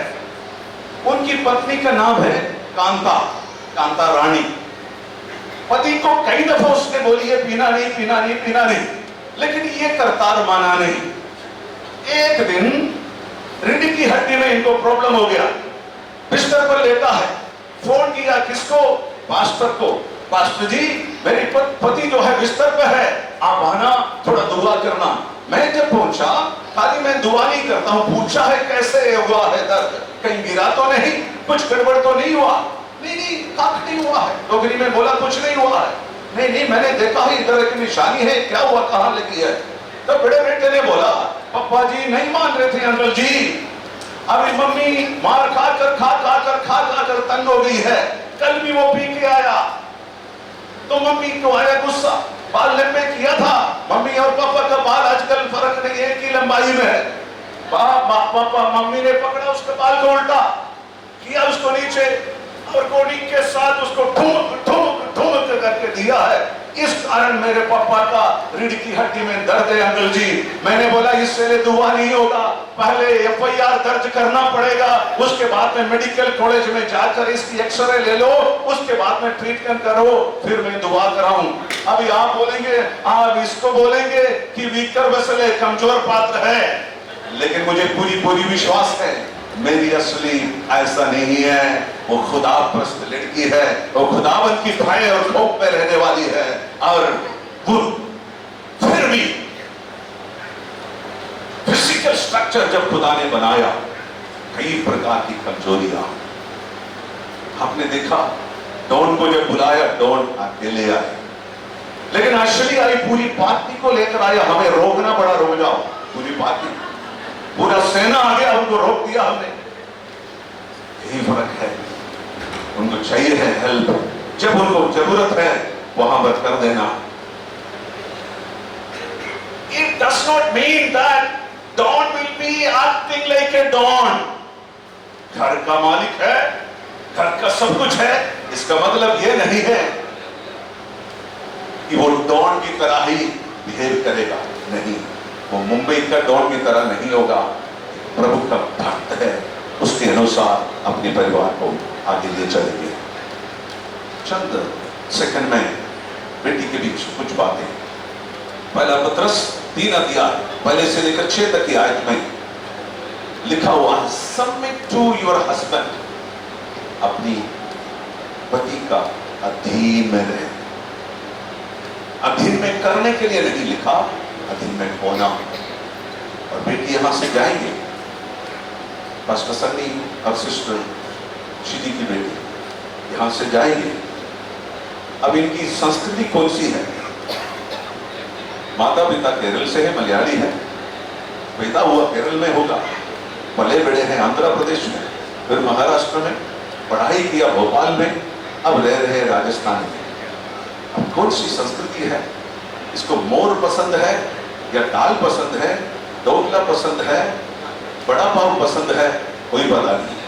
उनकी पत्नी का नाम है कांता रानी। पति को कई दफा उसने बोली है पीना नहीं, पीना नहीं, पीना नहीं, लेकिन ये करतार माना नहीं। एक दिन रीढ़ की हड्डी में इनको प्रॉब्लम हो गया, बिस्तर पर लेटा है। फोन किया किसको? पास्टर को। पास्टर जी, मेरी पति जो है बिस्तर पे है, आप आना, थोड़ा दुआ करना। मैं जब पहुंचा, खाली मैं दुआ नहीं करता हूं, पूछा है कैसे हुआ है दर्द, कहीं गिरा तो नहीं, कुछ गड़बड़ तो नहीं हुआ? नहीं, काट नहीं हुआ है। डोगरी में बोला कुछ नहीं हुआ है। नहीं, मैंने देखा ही इधर एक निशानी है, क्या हुआ, कहां लगी है? तो बड़े बेटे ने बोला, पप्पा जी नहीं मान रहे थे अंकल जी, अभी मम्मी मार खाकर तंग हो गई है। कल भी वो पी के आया तो मम्मी को आया गुस्सा, बाल लंबे किया था। मम्मी और पापा का बाल आजकल फर्क नहीं, एक ही लंबाई में है। पापा मम्मी ने पकड़ा उसके बाल को, उल्टा किया उसको नीचे, और गोली के साथ उसको ठुमक करके दिया है। इस कारण मेरे पापा का रीढ़ की हड्डी में दर्द है अंकल जी। मैंने बोला इससे ले दुआ नहीं होगा, पहले FIR दर्ज करना पड़ेगा, उसके बाद में मेडिकल कॉलेज में जाकर इसकी एक्सरे ले लो, उसके बाद में ट्रीटमेंट करो, फिर मैं दुआ कराऊं। अभी आप बोलेंगे, आप इसको बोलेंगे कि वीकर वैसे कमजोर पात्र है, लेकिन मुझे पूरी विश्वास है मेरी असली ऐसा नहीं है। वो खुदा परस्त लड़की है, वो खुदावन की भय और खौफ में रहने वाली है। और वो फिर भी फिजिकल स्ट्रक्चर जब खुदा ने बनाया, कई प्रकार की कमजोरियां आपने देखा। डॉन को जब बुलाया, डॉन अकेले आए, लेकिन असली आई पूरी पार्टी को लेकर आया। हमें रोकना पड़ा, रुक जाओ, पूरी पार्टी, पूरा सेना आ गया, उनको रोक दिया हमने। यही फर्क है, उनको चाहिए है हेल्प, जब उनको जरूरत है वहां मत कर देना। It does not mean that Don will be acting like a Don. घर का मालिक है, घर का सब कुछ है, इसका मतलब ये नहीं है कि वो डॉन की तरह ही बिहेव करेगा। नहीं, वो मुंबई का डॉन की तरह नहीं होगा। प्रभु का भक्त है, उसके अनुसार अपने परिवार को आगे ले चलेंगे। चंद सेकंड में बेटी के बीच कुछ बातें। पहला पत्रस 3 अध्याय पहले से लेकर 6 तक की आयत में लिखा हुआ है, सबमिट टू योर हस्बैंड, अपनी पति का अधीन में रहे। अधीन में करने के लिए नहीं लिखा, अधीन में होना। और बेटी यहां से जाएंगे, पास्टर सन्नी और सिस्टर शिदी की बेटी यहां से जाएंगे। अब इनकी संस्कृति कौन सी है? माता पिता केरल से है, मलयाली है, पैदा हुआ केरल में होगा, पले बड़े हैं आंध्र प्रदेश में, फिर महाराष्ट्र में, पढ़ाई किया भोपाल में, अब रह रहे राजस्थान में। अब कौन सी संस्कृति है? इसको मोर पसंद है या दाल पसंद है, ढोकला पसंद है, बड़ा पाव पसंद है, कोई पता नहीं।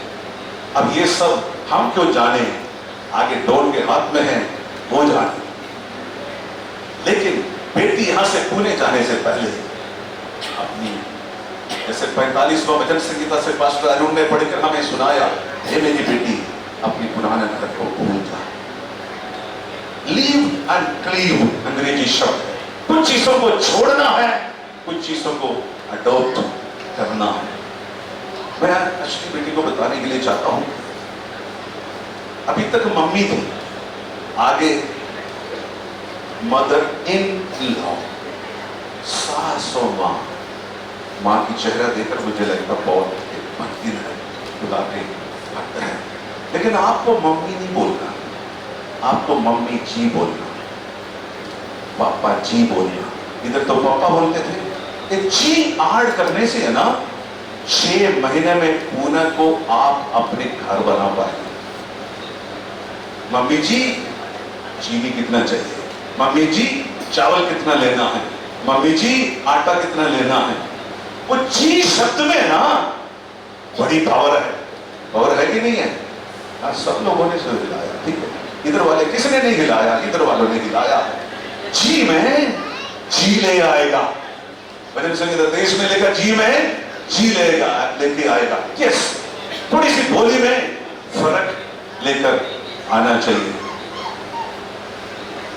अब ये सब हम क्यों जाने, आगे डॉन के हाथ में है, वो जाने। लेकिन बेटी यहां से पुणे जाने से पहले अपनी, जैसे 45वां वचन संगीता से पास्टर अरुण ने पढ़कर हमें सुनाया, हे मेरी बेटी अपनी पुराने घर को भूल जा। लीव एंड क्लीव अंग्रेजी शब्द है। कुछ चीजों को छोड़ना है, कुछ चीजों को अडॉप्ट करना है। मैं अश्विनी बेटी को बताने के लिए चाहता हूं, अभी तक मम्मी थी, आगे मदर इन लॉ, सास और मां की चेहरा देखकर मुझे लगता बहुत भक्ति है, खुदा के भक्त है। लेकिन आपको मम्मी नहीं बोलना, आपको मम्मी जी बोलना, पापा जी बोलना। इधर तो पापा बोलते थे, एक जी ऐड करने से है ना 6 महीने में पूना को आप अपने घर बना पाए। मम्मी जी चीनी कितना चाहिए, मम्मी जी चावल कितना लेना है, मम्मी जी आटा कितना लेना है। वो जी शब्द में ना बड़ी पावर है। पावर है कि नहीं है? सब लोगों ने सिर हिलाया, ठीक है। इधर वाले किसने नहीं हिलाया? इधर वालों ने हिलाया। जी में जी ले आएगा। भजन संगीत देश में लेकर जी में जी लेगा, लेके आएगा। यस, थोड़ी सी बोली में फर्क लेकर आना चाहिए।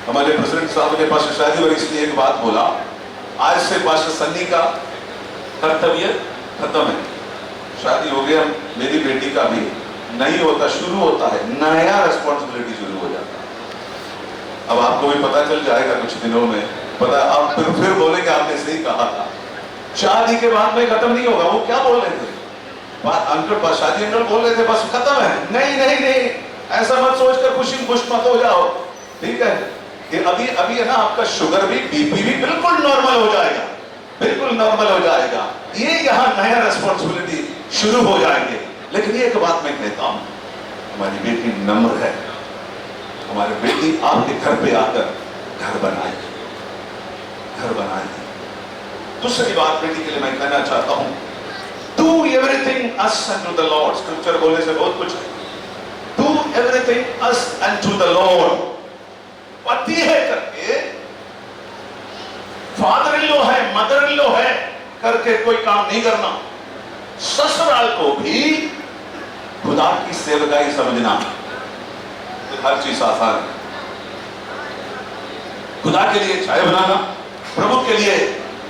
हमारे प्रेसिडेंट साहब ने पास शादी और इसलिए एक बात बोला, आज से पास सन्नी का कर्तव्य खत्म है। शादी हो गया, मेरी बेटी का भी नहीं होता, शुरू होता है नया रिस्पॉन्सिबिलिटी शुरू हो जाता है। अब आपको भी पता चल जाएगा कुछ दिनों में, पता आप फिर बोलेंगे आपने सही कहा था। शादी के बाद में खत्म नहीं होगा। वो क्या बोल रहे थे? अंकल शादी अंकल बोल रहे थे बस खत्म है। नहीं नहीं नहीं, ऐसा मत सोचकर खुशी खुश मत हो जाओ, ठीक है। कि अभी है ना आपका शुगर भी बीपी भी बिल्कुल नॉर्मल हो जाएगा, बिल्कुल नॉर्मल हो जाएगा। ये यहाँ नया रिस्पॉन्सिबिलिटी शुरू हो जाएंगे। लेकिन एक बात मैं कहता हूं, हमारी बेटी नम्र है, हमारी बेटी आपके घर पे आकर घर बनाएगी, घर बनाएगी। दूसरी बात बेटी के लिए मैं कहना चाहता हूं, do everything as unto the Lord. Scripture बोलने से बहुत कुछ है। Do everything as unto the Lord. पति है करके, फादर इन लॉ है, मदर इन लॉ है करके कोई काम नहीं करना। ससुराल को भी खुदा की सेवकाई समझना। तो हर चीज आसान है। खुदा के लिए चाय बनाना, प्रभु के लिए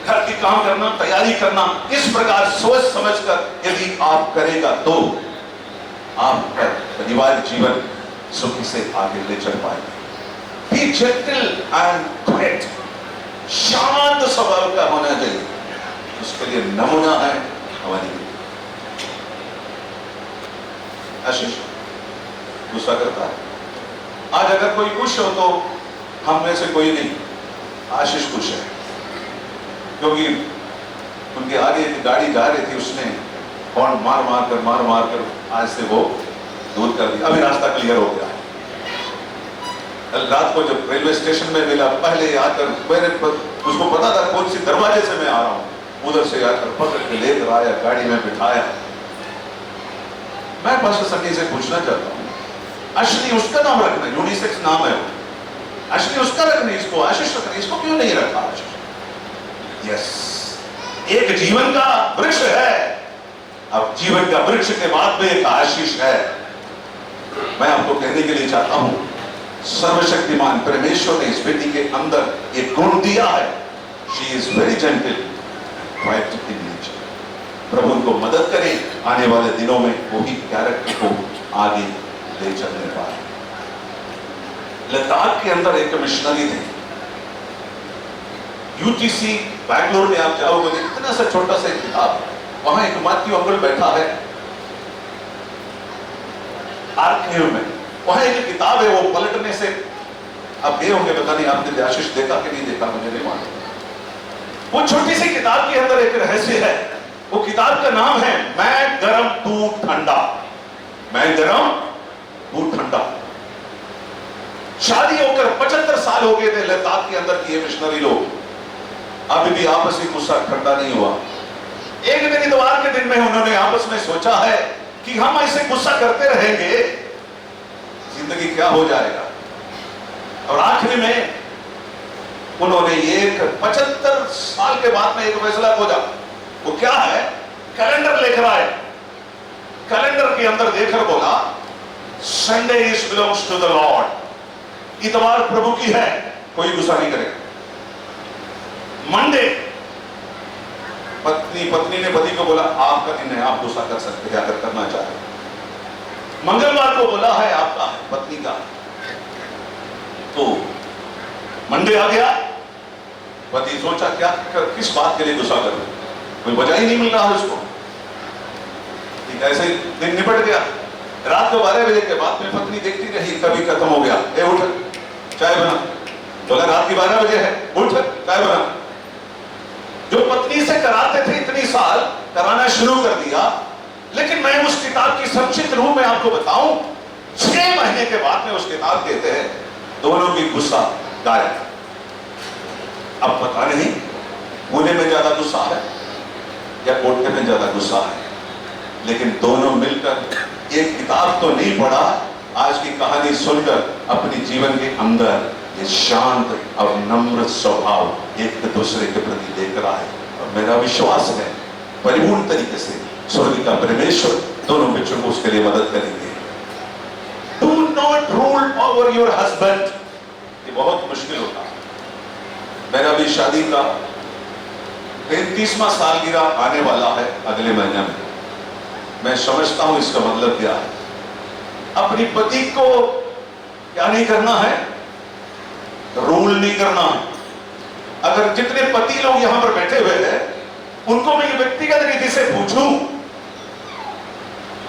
घर की काम करना, तैयारी करना, इस प्रकार सोच समझकर यदि आप करेगा तो आपका परिवार जीवन सुखी से आगे ले चल पाएगा। Be gentle and quiet, शांत स्वभाव का होना चाहिए। उसके लिए नमूना है हमारी आशीष। गुस्सा करता है। आज अगर कोई खुश हो तो हम में से कोई नहीं, आशीष खुश है, क्योंकि उनके आगे एक गाड़ी जा रही थी, उसने हॉर्न मार मार कर आज से वो दूर कर दिया। अभी रास्ता क्लियर हो गया है। कल रात को जब रेलवे स्टेशन में मिला, पहले आकर मैंने उसको पता था कौन सी दरवाजे से मैं आ रहा हूं, उधर से आकर पकड़ के लेकर आया, गाड़ी में बिठाया। मैं पास्टर सन्नी से पूछना चाहता हूं, अश्विनी उसका नाम रखना, यूनिसेक्स नाम है, अश्विनी उसका रखना, इसको आशीष रखना, इसको क्यों नहीं रखा आशीष? यस, एक जीवन का वृक्ष है। अब जीवन का वृक्ष के बाद में एक आशीष है। मैं आपको कहने के लिए चाहता हूं, सर्वशक्तिमान परमेश्वर ने इस बेटी के अंदर एक गुण दिया है। She is very gentle, quiet in nature. प्रभु उनको मदद करे आने वाले दिनों में वही कैरेक्टर को आगे ले चलने पाए। लद्दाख के अंदर एक मिशनरी थे, यूटीसी बैंगलोर में आप जाओगे, इतना सा छोटा सा किताब, वहां एक माथ्यू अंकल बैठा है आर्काइव में, वहां एक किताब है, वो पलटने से आप गए होंगे, पता नहीं आपने आशीष देखा कि नहीं देखा, मुझे नहीं मालूम। वो छोटी सी किताब के अंदर एक रहस्य है। वो किताब का नाम है मैं गरम तू ठंडा, मैं गरम तू ठंडा। शादी होकर 75 साल हो गए थे लद्दाख के अंदर की ये मिशनरी लोग, अभी भी आपसी गुस्सा ठंडा नहीं हुआ। एक दिन इतवार के दिन में उन्होंने आपस में सोचा है कि हम ऐसे गुस्सा करते रहेंगे, जिंदगी क्या हो जाएगा। और आखिर में उन्होंने एक 75 साल के बाद में एक फैसला खोजा। वो क्या है? कैलेंडर लेकर आए, कैलेंडर के अंदर देखकर बोला Sunday is belongs to the Lord, इतवार प्रभु की है, कोई गुस्सा नहीं करेगा। मंडे पत्नी ने पति को बोला आपका दिन है, आप गुस्सा कर सकते हैं अगर करना चाहे। मंगलवार को बोला है आपका है, पत्नी का। तो मंडे आ गया, पति सोचा क्या किस बात के लिए गुस्सा करूं, कोई वजह ही नहीं मिल रहा है उसको। ठीक, ऐसे दिन निपट गया। रात को 12 बजे के बाद में पत्नी देखती रही, कभी खत्म हो गया, ए उठ चाय बना। बोला रात की 12 बजे है, उठ चाय बना। जो पत्नी से कराते थे इतनी साल, कराना शुरू कर दिया। लेकिन मैं उस किताब की संक्षिप्त रूप में आपको बताऊं, 6 महीने के बाद में उस किताब कहते हैं दोनों की गुस्सा गायब। अब पता नहीं पुणे में ज्यादा गुस्सा है या कोटके में ज्यादा गुस्सा है, लेकिन दोनों मिलकर एक किताब तो नहीं पढ़ा, आज की कहानी सुनकर अपने जीवन के अंदर ये शांत और नम्र स्वभाव एक दूसरे के प्रति लेकर आए। और मेरा विश्वास है परिपूर्ण तरीके से स्वर्ग का परमेश्वर दोनों बच्चों को उसके लिए मदद करेंगे। Do not rule over your husband, ये बहुत मुश्किल होता है। मेरा भी शादी का 33वां सालगिरह आने वाला है अगले महीने में। मैं समझता हूं इसका मतलब क्या है। अपनी पति को क्या नहीं करना है, रूल नहीं करना है। अगर जितने पति लोग यहां पर बैठे हुए हैं उनको मैं व्यक्तिगत रीति से पूछूं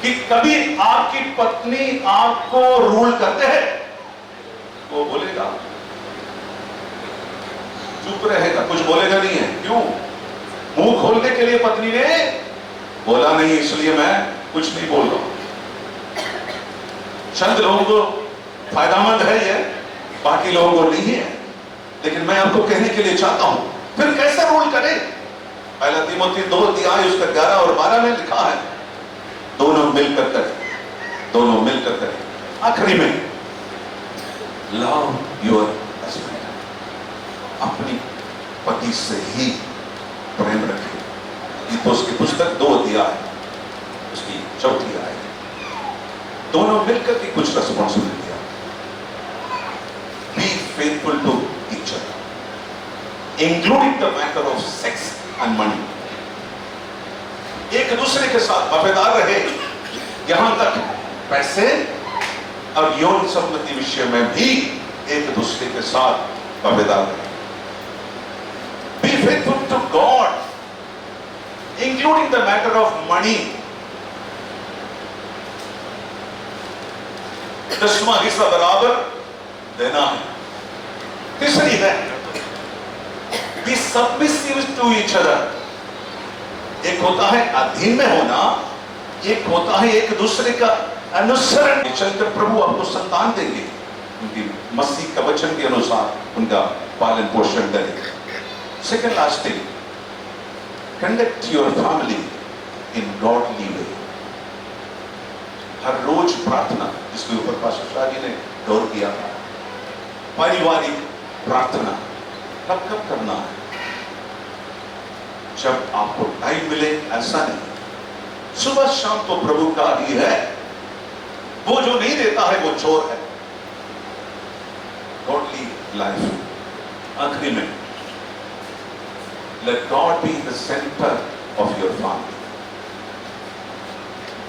कि कभी आपकी पत्नी आपको रूल करते हैं, वो बोलेगा, चुप रहेगा, कुछ बोलेगा नहीं है। क्यों? मुंह खोलने के लिए पत्नी ने बोला नहीं, इसलिए मैं कुछ नहीं बोल रहा। चंद लोगों को फायदामंद है ये, बाकी लोगों को नहीं है। लेकिन मैं आपको कहने के लिए चाहता हूं, फिर कैसे रूल करें। पहला तीमुथी 2 अध्याय उसका 11 और 12 में लिखा है दोनों मिलकर करें, दोनों मिलकर करें। आखिरी में लव योर हस्बैंड, अपनी पति से ही प्रेम रखें। तो उसकी पुस्तक 2 अध्याय उसकी 4थी आय, दोनों मिलकर की कुछ responsibility. Be faithful to each other, including the matter of sex and money. एक दूसरे के साथ वफादार रहे, यहां तक पैसे और यौन संबंधी विषय में भी एक दूसरे के साथ वफादार रहे। Be faithful to God, including the matter of money. 10वां हिस्सा बराबर देना है। तीसरी है be submissive to each other. एक होता है अधीन में होना, एक होता है एक दूसरे का अनुसरण। चलकर प्रभु आपको संतान देंगे, उनकी मसीह का वचन के अनुसार उनका पालन पोषण करेंगे। Second last thing, conduct your family in godly way. हर रोज प्रार्थना, जिसके ऊपर पास्टर शाह जी ने गौर किया, पारिवारिक प्रार्थना कब कब करना है? जब आपको टाइम मिले, ऐसा नहीं सुबह शाम तो प्रभु का ही है, वो जो नहीं देता है वो चोर है। Godly life. आखिरी में let God be the centre of your family.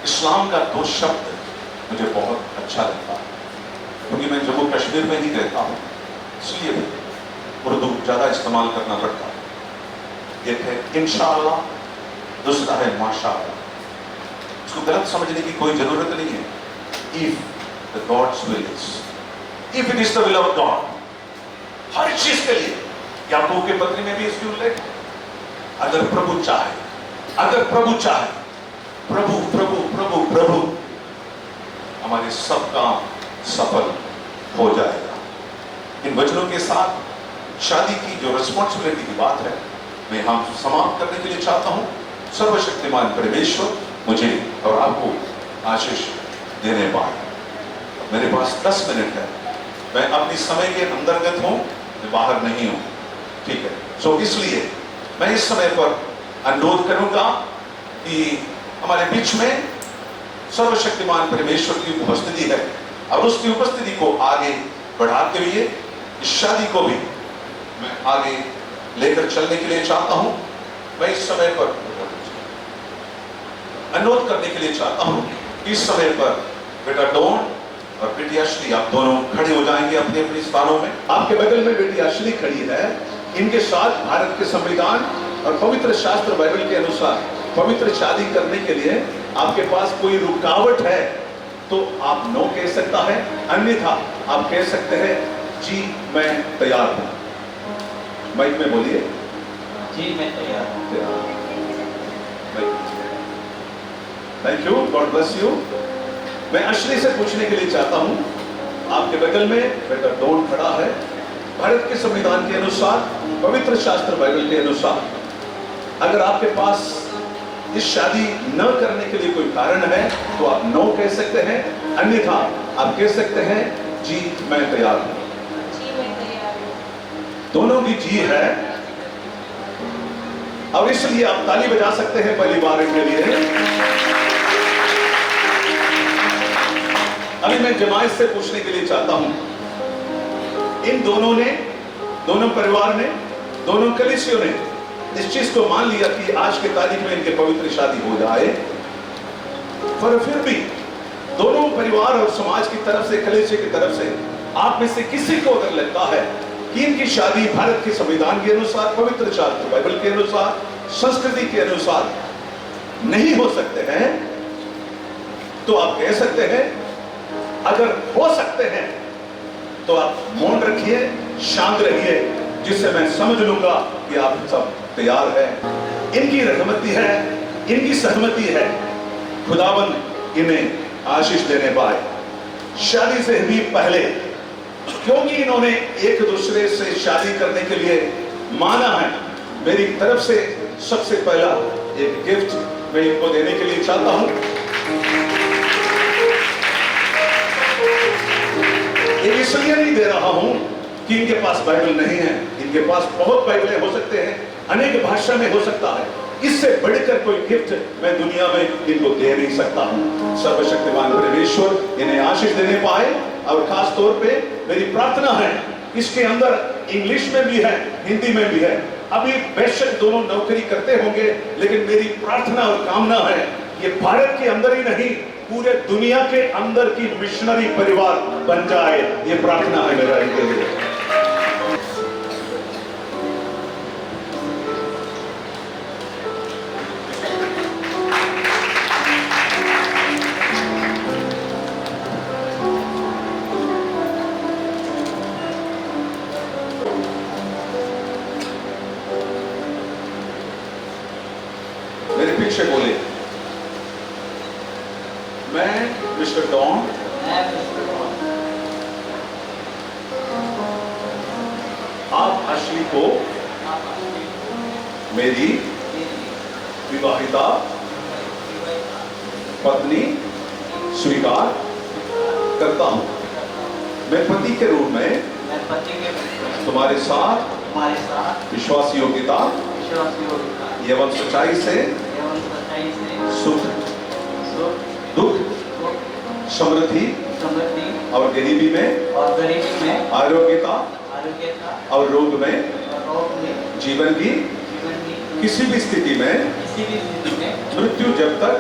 Islam का 2 शब्द मुझे बहुत अच्छा लगता है, क्योंकि मैं जम्मू कश्मीर में ही रहता हूं, इसलिए उर्दू ज्यादा इस्तेमाल करना पड़ता है। एक है इंशाअल्लाह, दूसरा है माशाअल्लाह। इसको गलत समझने की कोई जरूरत नहीं है। If the God's will is, if it is the will of God, हर चीज के लिए। याकूब के पत्री में भी इसकी उल्लेख, अगर प्रभु चाहे, अगर प्रभु चाहे, प्रभु प्रभु प्रभु प्रभु, हमारे सब काम सफल हो जाएगा। इन वचनों के साथ शादी की जो रिस्पॉन्सिबिलिटी की बात है, मैं हम समाप्त करने के लिए चाहता हूं। सर्वशक्तिमान परमेश्वर मुझे और आपको आशीष देने पाए। मेरे पास 10 मिनट है, मैं अपनी समय के अंतर्गत हूं, मैं बाहर नहीं हूं, ठीक है। सो इसलिए मैं इस समय पर अनुरोध करूंगा कि हमारे बीच में सर्वशक्तिमान परमेश्वर की उपस्थिति है, और उसकी उपस्थिति को आगे बढ़ाते हुए इस शादी को भी मैं आगे लेकर चलने के लिए चाहता हूं। मैं इस समय पर अनुरोध करने के लिए चाहता हूं कि इस समय पर बेटा डॉन और बेटी अश्ली आप दोनों खड़े हो जाएंगे अपने अपने स्थानों में। आपके बगल में बेटी अश्ली खड़ी है। इनके साथ भारत के संविधान और पवित्र शास्त्र बाइबल के अनुसार पवित्र शादी करने के लिए आपके पास कोई रुकावट है तो आप नो कह सकता है, अन्यथा आप कह सकते हैं जी मैं तैयार हूं। माइक में बोलिए। जी मैं तैयार हूँ। Thank you, God bless you. मैं अश्ली से पूछने के लिए चाहता हूं, आपके बगल में बेटा डॉन खड़ा है। भारत के संविधान के अनुसार पवित्र शास्त्र बाइबल के अनुसार अगर आपके पास इस शादी न करने के लिए कोई कारण है तो आप नो कह सकते हैं, अन्यथा आप कह सकते हैं जी मैं तैयार हूं। जी मैं तैयार हूं। दोनों की जी है और इसलिए आप ताली बजा सकते हैं पहली बार इनके लिए। अभी मैं जमायत से पूछने के लिए चाहता हूं, इन दोनों ने, दोनों परिवार ने, दोनों कलीसियों ने इस चीज को मान लिया कि आज के तारीख में इनके पवित्र शादी हो जाए, पर फिर भी दोनों परिवार और समाज की तरफ से, कलीसिया की तरफ से आप में से किसी को अगर लगता है कि इनकी शादी भारत के संविधान के अनुसार, पवित्र शास्त्र बाइबल के अनुसार, संस्कृति के अनुसार नहीं हो सकते हैं तो आप कह सकते हैं। अगर हो सकते हैं तो आप मौन रखिए, शांत रहिए, जिससे मैं समझ लूंगा कि आप सब तैयार हैं। इनकी रहमती है, इनकी सहमति है, खुदावंद इन्हें आशीष देने पाए। शादी से भी पहले, क्योंकि इन्होंने एक दूसरे से शादी करने के लिए माना है, मेरी तरफ से सबसे पहला एक गिफ्ट मैं इनको देने के लिए चाहता हूं। ये इसलिए नहीं दे रहा हूं कि इनके पास बाइबल नहीं है, इनके पास बहुत बाइबलें हो सकते हैं, अनेक भाषा में हो सकता है। इससे बढ़कर कोई गिफ्ट मैं दुनिया में इनको दे नहीं सकता हूं। सर्वशक्तिमान परमेश्वर इन्हें आशीष देने पाए। और खास तौर पे मेरी प्रार्थना है, इसके अंदर इंग्लिश में भी है, हिंदी में भी है। अभी बेशक दोनों नौकरी करते होंगे, लेकिन मेरी प्रार्थना और कामना है ये भारत के अंदर ही नहीं, पूरे दुनिया के अंदर की मिशनरी परिवार बन जाए। ये प्रार्थना है मेरा इनके लिए। मेरे पीछे बोले, मैं मिस्टर डॉन आप अश्ली को मेरी विवाहिता पत्नी स्वीकार करता हूं। मैं पति के रूप में तुम्हारे साथ विश्वास योग्यता एवं सच्चाई से सुख दुख समृद्धि और गरीबी में आरोग्यता और रोग में जीवन की किसी भी स्थिति में मृत्यु जब तक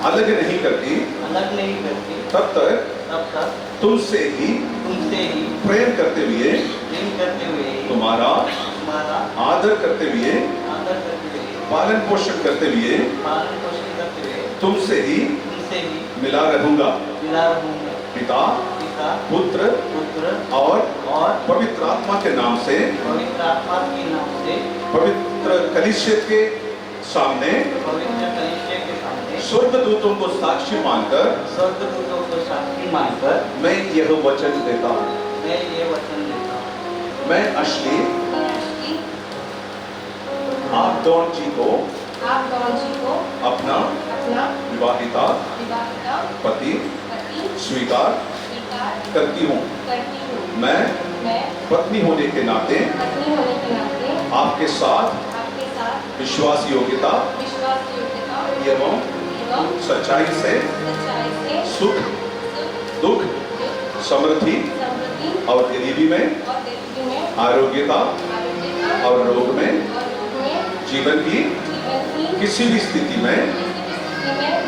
अलग नहीं करती तब तक तुमसे ही प्रेम करते हुए तुम्हारा आदर करते हुए पालन पोषण करते हुए तुमसे ही मिला रहूंगा। पिता पुत्र और पवित्र आत्मा के नाम से पवित्र कलीसिया के सामने स्वर्गदूतों को साक्षी मानकर मैं यह वचन देता हूँ। मैं अश्ली आप डॉन जी को अपना विवाहिता पति स्वीकार करती हूँ। मैं पत्नी होने के नाते आपके साथ विश्वास योग्यता एवं सच्चाई से सुख दुख समृद्धि शांति और गरीबी में, और गरीबी में, आरोग्यता आरोग्यता और रोग में, और रोग में, जीवन की जीवन की किसी भी स्थिति में किसी भी स्थिति में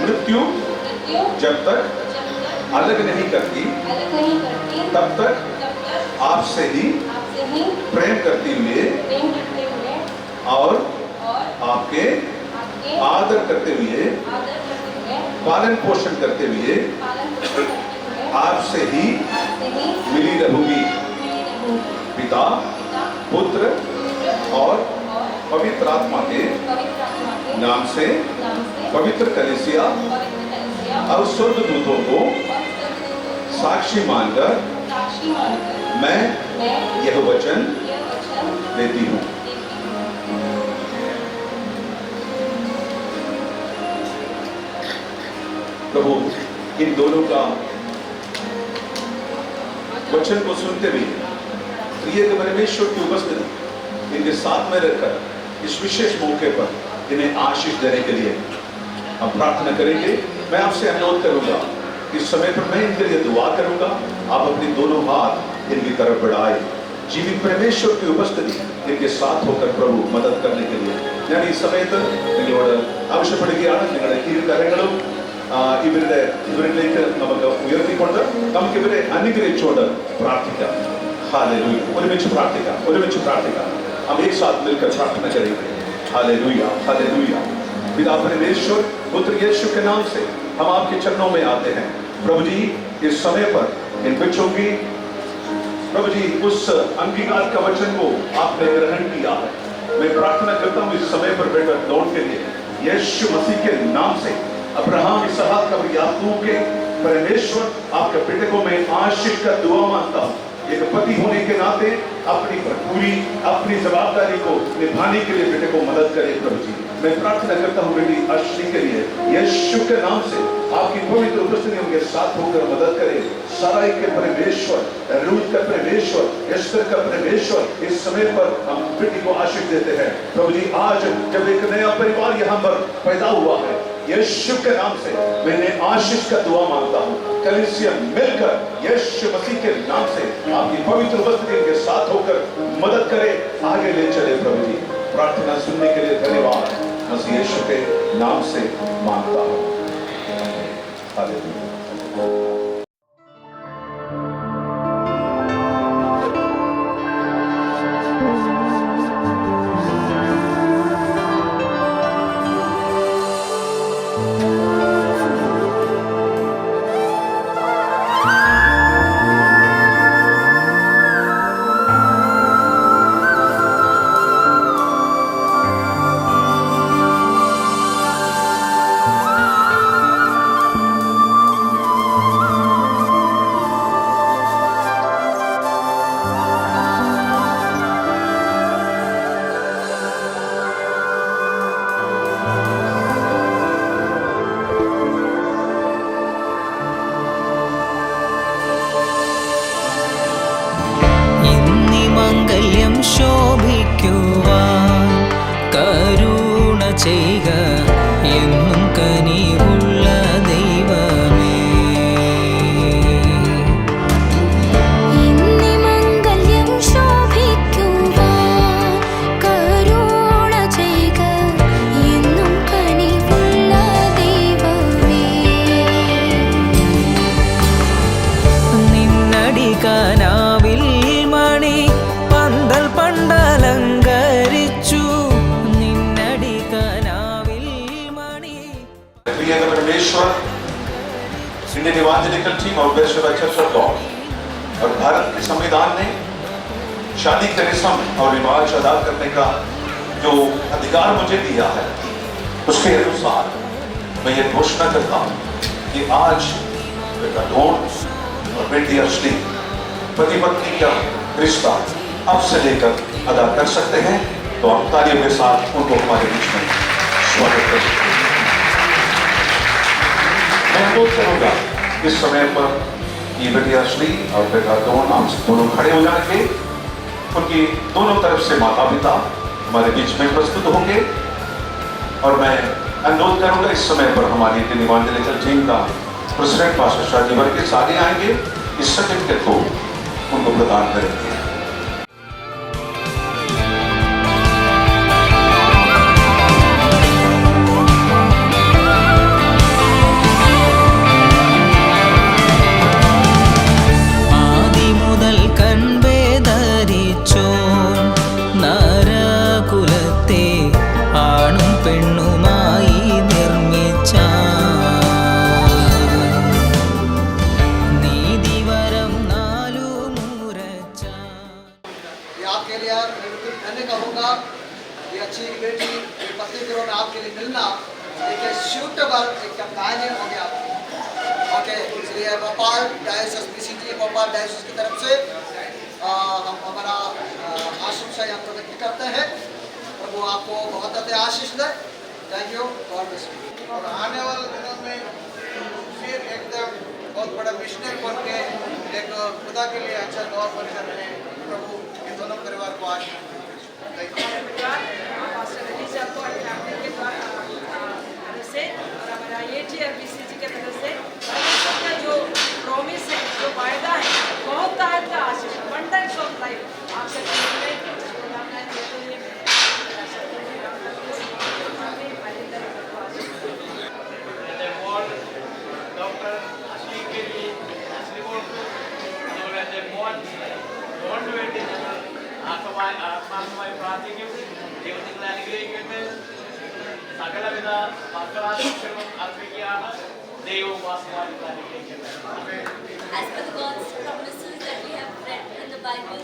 मृत्यु मृत्यु जब तक जब तक अलग नहीं करती अलग नहीं करती तब तक आपसे ही प्रेम करते हुए और आपके आदर करते हुए, पालन पोषण करते हुए आपसे ही मिली रहूंगी। पिता, पुत्र और पवित्र आत्मा के नाम से पवित्र कलीसिया और स्वर्गदूतों को साक्षी मानकर मैं यह वचन देती हूँ। प्रभु इन दोनों का वचन को सुनते हुए प्रिय परमेश्वर की उपस्थिति इनके साथ में रहकर इस विशेष मौके पर इन्हें आशीष देने के लिए हम प्रार्थना करेंगे। मैं आपसे अनुरोध करूंगा इस समय पर मैं इनके लिए दुआ करूंगा, आप अपनी दोनों हाथ इनकी तरफ बढ़ाए। जीवित परमेश्वर की उपस्थिति इनके साथ होकर प्रभु मदद करने के लिए ഞാൻ ഈ സമയത്ത് നിങ്ങളോട് ആവശ്യപ്പെടുകയാണ്, നിങ്ങളുടെ കീഴ്കരങ്ങളും ഇവരിലേക്ക് നമുക്ക് ഉയർത്തിക്കൊണ്ട് നമുക്ക് ഇവരെ അനുഗ്രഹിച്ചുകൊണ്ട് പ്രാർത്ഥിക്കാം। हालेलुया, ഒരുമിച്ച് പ്രാർത്ഥിക്കാം। हम एक साथ मिलकर प्रार्थना करेंगे। Hallelujah, hallelujah. पिता परमेश्वर, पुत्र यीशु के नाम से हम आपके चरणों में आते हैं। प्रभु जी इस समय पर इन बच्चों की प्रभु जी उस अंगीकार का वचन को आपने ग्रहण किया है। मैं प्रार्थना करता हूँ इस समय पर बेटा लौट के लिए यीशु मसीह के नाम से अब्राहम, इसहाक और याकूब के परमेश्वर आपके बेटे को मैं आशीष का दुआ मांगता हूँ। एक पति होने के नाते अपनी जवाबदारी को निभाने के लिए बेटे को मदद करे प्रभु जी। मैं प्रार्थना करता हूँ बेटी अश्ली के लिए यीशु के नाम से आपकी पवित्र उपस्थिति उनके साथ होकर मदद करे। सराई के परमेश्वर, रूत का परमेश्वर, एस्तर का परमेश्वर, इस समय पर हम बेटी को आशीष देते हैं प्रभु जी। आज जब एक नया परिवार यहाँ पर पैदा हुआ है, यीशु के नाम से मैंने आशीष का दुआ मांगता हूँ। कलीसिया मिलकर यीशु मसीह के नाम से आपकी पवित्र उपस्थिति के साथ होकर मदद करे, आगे ले चले प्रभु जी। प्रार्थना सुनने के लिए धन्यवाद, मसीह यीशु के नाम से मांगता हूँ। हालेलुया। ശോഭിക്കുവാൻ കരുണ ചെയ്യുക എന്നും കനിവുള്ള ദൈവമേ. ഇന്നി മംഗല്യം ശോഭിക്കുവാൻ കരുണ ചെയ്യുക എന്നും കനിവുള്ള ദൈവമേ. നിന്നടി കനാവിൽ മണി പന്തൽ പണ്ടലങ്കരിച്ചു. നിന്നടി കനാവിൽ മണി. प्रिय परमेश्वर, इंडियन इवांजेलिकल टीम और वैश्विक चर्च ऑफ गॉड और भारत के संविधान ने शादी के रस्म और रिवाज अदा करने का जो अधिकार मुझे दिया है, उसके अनुसार मैं ये घोषणा करता हूँ कि आज बेटा ढोल और बेटी अश्ली पति पत्नी का रिश्ता अब से लेकर अदा कर सकते हैं। तो हम तालियों के साथ उनको हमारे बीच में स्वागत करें। मैं अनुरोध करूंगा इस समय पर ये बेटी अश्ली और बेटा दोनों खड़े हो जाएंगे। उनकी दोनों तरफ से माता पिता हमारे बीच में प्रस्तुत होंगे और मैं अनुरोध करूंगा इस समय पर हमारी इंडियन इवांजेलिकल टीम का प्रेसिडेंट पास्टर शादी वर्गीस आगे आएंगे। इस सर्टिफिकेट को उनको प्रदान करेंगे। ആദി മുതൽ കൺവേദരിച്ചോൻ നരകുലത്തെ ആണും പെണ്ണുമായി നിർമ്മിച്ച നീതിവരം നാലു മൂരച്ച ये आपके लिए यार मैं बिल्कुल धन्य कहूँगा। ये अच्छी बेटी ये पत्नी दिनों में आपके लिए मिलना एक सूटेबल एक कंपेनियन हो गया आपके। ओके, इसलिए Bhopal diocese BCG Bhopal diocese की तरफ से हम हमारा आशंसा यहाँ पर व्यक्त करते हैं। प्रभु आपको बहुत आशीष दे। Thank you, God bless you. और आने वाले दिनों में फिर एकदम बहुत बड़ा मिशनरी बन के एक खुदा के लिए अच्छा दौर बनकर रहे। प्रभु ये दोनों परिवार को आशीष दे। Thank you. से और हमारा ATRBCG के तरफ से परमेश्वर का जो प्रॉमिस है, जो वायदा है, बहुत ताकत का आशीष, abundance of life आपके जीवन में शुभकामनाएं देते हुए डॉक्टर अश्लील के लिए असली को അതുകൊണ്ട് വേണ്ടി ഞങ്ങൾ ആത്മാർത്ഥമായി പ്രാർത്ഥിക്കും. ദൈവത്തിൽ അനുഗ്രഹിക്കട്ടെ. സകലവിധ മംഗളാശംസകളും അർപ്പിക്കുകയാണ്. ദൈവവും വാസമായി അനുഗ്രഹിക്കട്ടെ. As per God's promises that we have read in the Bible,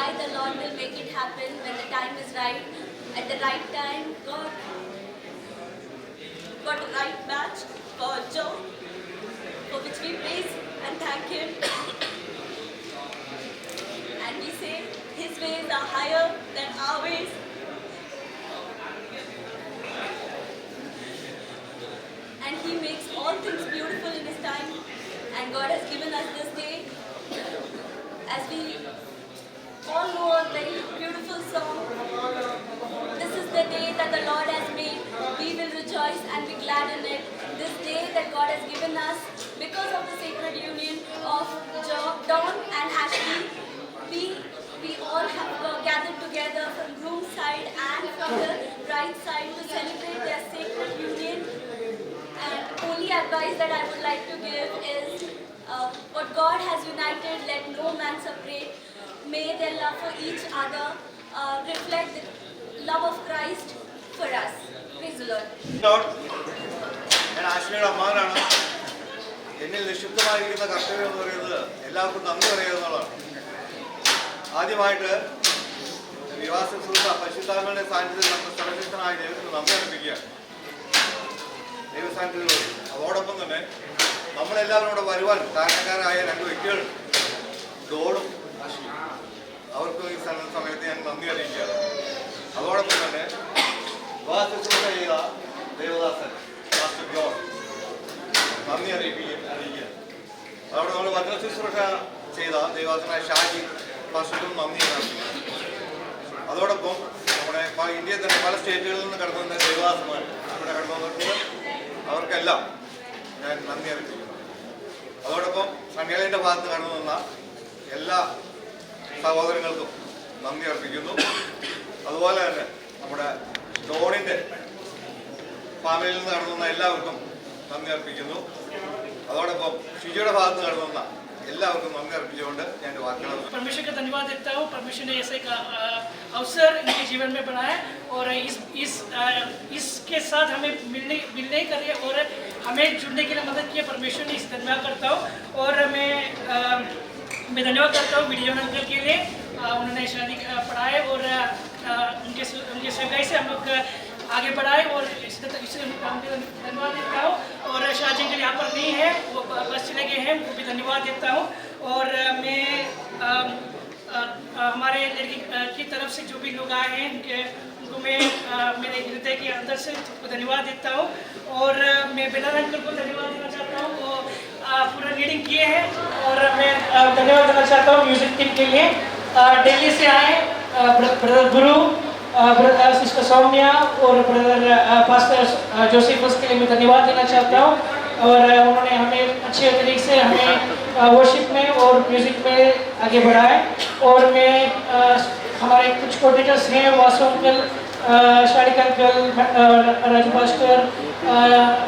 I, the Lord, will make it happen when the time is right. At the right time, God got a right match for Joe, for which we praise and thank Him. And we say His ways are higher than our ways. And He makes all things beautiful in His time. And God has given us this day, as we all know a very beautiful song. This is the day that the Lord has made. We will rejoice and be glad in it. This day that God has given us, because of the sacred union of Dawn and Ashley, we all have gathered together from groom's side and from the bride's side to celebrate their sacred union. And only advice that I would like to give is, what God has united, let no man separate. May their love for each other reflect the love of Christ for us. Praise the Lord. ഞാൻ ആശ്രയുടെ അമ്മാവനാണ്. എന്നിൽ നിക്ഷിപ്തമായിരിക്കുന്ന കർത്തവ്യം എന്ന് പറയുന്നത് എല്ലാവർക്കും നന്ദി പറയുക എന്നുള്ളതാണ്. ആദ്യമായിട്ട് വിവാഹ ശുശ്രൂഷ പരിശുദ്ധാത്മാവിന്റെ സാന്നിധ്യത്തിൽ നമ്മൾ സർവശക്തനായ ദൈവത്തിന് നന്ദി അർപ്പിക്കുകയാണ്. ദൈവസാന്നിധ്യത്തിലൂടെ അതോടൊപ്പം തന്നെ നമ്മളെല്ലാവരും കൂടെ വരുവാൻ കാരണക്കാരായ രണ്ട് വ്യക്തികൾ ഡോണും അശ്വിനും, അവർക്ക് ഈ സമയത്ത് ഞാൻ നന്ദി അറിയിക്കുകയാണ്. അതോടൊപ്പം തന്നെ വിവാഹ ശുശ്രൂഷ ചെയ്ത ദേവദാസൻ മാസ്റ്റർ ജോൺ നന്ദി അറിയിക്കുകയാണ്. അതോടെ നമ്മൾ വചന ശുശ്രൂഷ ചെയ്ത ദേവദാസനായ ഷാജി മാസ്റ്റർക്കും നന്ദി അറിയിക്കുകയാണ്. അതോടൊപ്പം നമ്മുടെ ഇന്ത്യയിൽ തന്നെ പല സ്റ്റേറ്റുകളിൽ നിന്ന് കടന്നു വന്ന ദേവദാസന്മാർ ഇവിടെ കടന്നു വന്നിട്ടുണ്ട്. അവർക്കെല്ലാം ഞാൻ നന്ദി അറിയിക്കുന്നു. അതോടൊപ്പം സംഘടനയുടെ ഭാഗത്ത് കടന്നു വന്ന എല്ലാ സഹോദരങ്ങൾക്കും നന്ദി അർപ്പിക്കുന്നു. അതുപോലെ തന്നെ നമ്മുടെ ഡോണിൻ്റെ ഫാമിലിയിൽ നിന്ന് കടന്നു വന്ന എല്ലാവർക്കും നന്ദി അർപ്പിക്കുന്നു. അതോടൊപ്പം ഷിജിയുടെ ഭാഗത്ത് കടന്നു വന്ന എല്ലാവർക്കും नमस्कार परमेश्वर का धन्यवाद देता हूँ। परमेश्वर ने ऐसे का अवसर इनके जीवन में बनाया और इसके साथ हमें मिलने कर रहे और हमें जुड़ने के लिए मदद की। परमेश्वर ने इस धन्यवाद करता हूँ और मैं धन्यवाद करता हूँ वीडियो अंकल के लिए। उन्होंने शादी पढ़ाए और उनके सगाई से हम लोग आगे बढ़ाए और इसे धन्यवाद देता हूँ। और शाहजी अंकल यहाँ पर नहीं है, वो बस चले गए हैं, उनको भी धन्यवाद देता हूँ। और मैं हमारे लड़की की तरफ से जो भी लोग आए हैं उनको मैं मेरे हृदय के अंदर से धन्यवाद देता हूँ। और मैं बेलाल अंकल को धन्यवाद देना चाहता हूँ, वो पूरा लीडिंग किए हैं। और मैं धन्यवाद देना चाहता हूँ म्यूजिक टीम के लिए। दिल्ली से आए ब्रदर गुरु, सिस्टर सौम्या और ब्रदर पास्टर जोसेफस के लिए मैं धन्यवाद देना चाहता हूँ। और उन्होंने हमें अच्छे तरीके से हमें वर्शिप में और म्यूज़िक में आगे बढ़ाए। और मैं हमारे कुछ कोऑर्डिनेटर्स हैं, Vasu uncle, Shariq uncle, Raju master,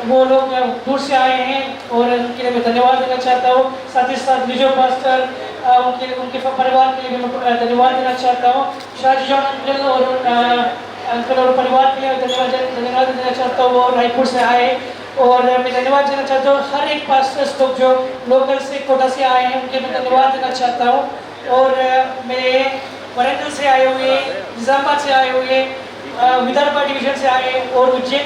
वो लोग दूर से आए हैं और उनके लिए मैं धन्यवाद देना चाहता हूँ। साथ ही साथ विजय मास्टर, उनके परिवार के लिए मैं धन्यवाद देना चाहता हूँ। शाहजी जॉन अंकल और परिवार के लिए धन्यवाद देना चाहता हूँ। वो रायपुर से आए और मैं धन्यवाद देना चाहता हूँ हर एक पास्टर्स लोग जो लोकल से कोटा से आए हैं, उनके मैं धन्यवाद देना चाहता हूँ। और मेरे वरंगल से आए हुए, निजामाबाद से आए हुए, विदर्भ डिवीजन से आए और उज्जैन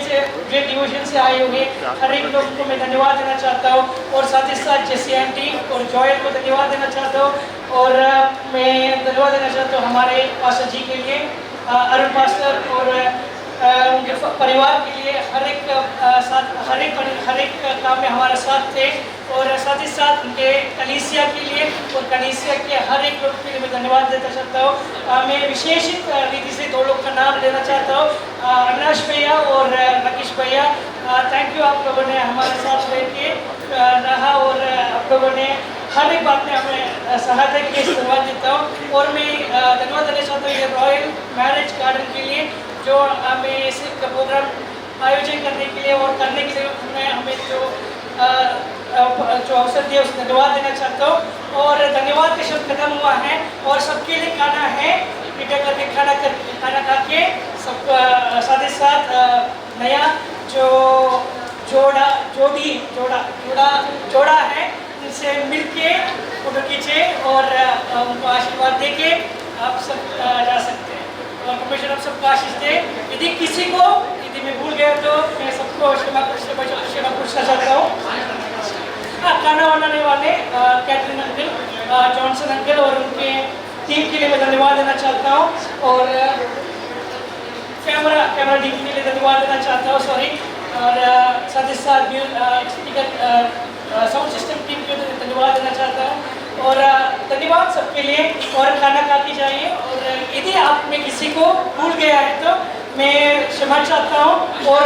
डिवीजन से आए हुए हर एक लोग को मैं धन्यवाद देना चाहता हूँ। और साथ ही साथ जेसी आंटी और जॉयल को धन्यवाद देना चाहता हूँ। और मैं धन्यवाद देना चाहता हूँ हमारे पास्टर जी के लिए, अरुण पास्टर और उनके परिवार के लिए हर एक काम में हमारे साथ थे। और साथ ही साथ उनके कलीसिया के लिए और कलीसिया के हर एक लोग के लिए मैं धन्यवाद देना चाहता हूँ। मैं विशेषित रीति से दो लोग का नाम लेना चाहता हूँ, अविनाश भैया और राकेश भैया। थैंक यू, आप लोगों ने हमारे साथ रह के रहा और आप लोगों ने हर एक बात में हमें सहायता के लिए धन्यवाद देता हूँ। और मैं धन्यवाद देना चाहता हूँ ये रॉयल मैरिज गार्डन के लिए जो हमें इस प्रोग्राम आयोजन करने के लिए और करने के लिए हमें जो अवसर दिया उसको धन्यवाद देना चाहता हूँ। और धन्यवाद के शब्द खत्म हुआ है और सबके लिए खाना है, पिटा करके खाना खा के सब साथ ही साथ नया जो जोड़ा है उनसे मिलके फोटो खींचे और उनको आशीर्वाद दे के आप सब जा सकते हैं। और परमेश्वर आप सबको आशीष दे। यदि किसी को मैं भूल गया तो मैं सबको क्षमा पूछना चाहता हूँ। खाना बनाने वाले कैटरिन अंकल, जॉनसन अंकल और उनके टीम के लिए मैं धन्यवाद देना चाहता हूँ। और कैमरा टीम के लिए धन्यवाद देना चाहता हूँ, सॉरी। और साथ ही साथ साउंड सिस्टम टीम के लिए धन्यवाद देना चाहता हूँ। और धन्यवाद सबके लिए। और खाना खा के जाइए। और यदि आप में किसी को भूल गया है तो मैं क्षमा चाहता हूँ। और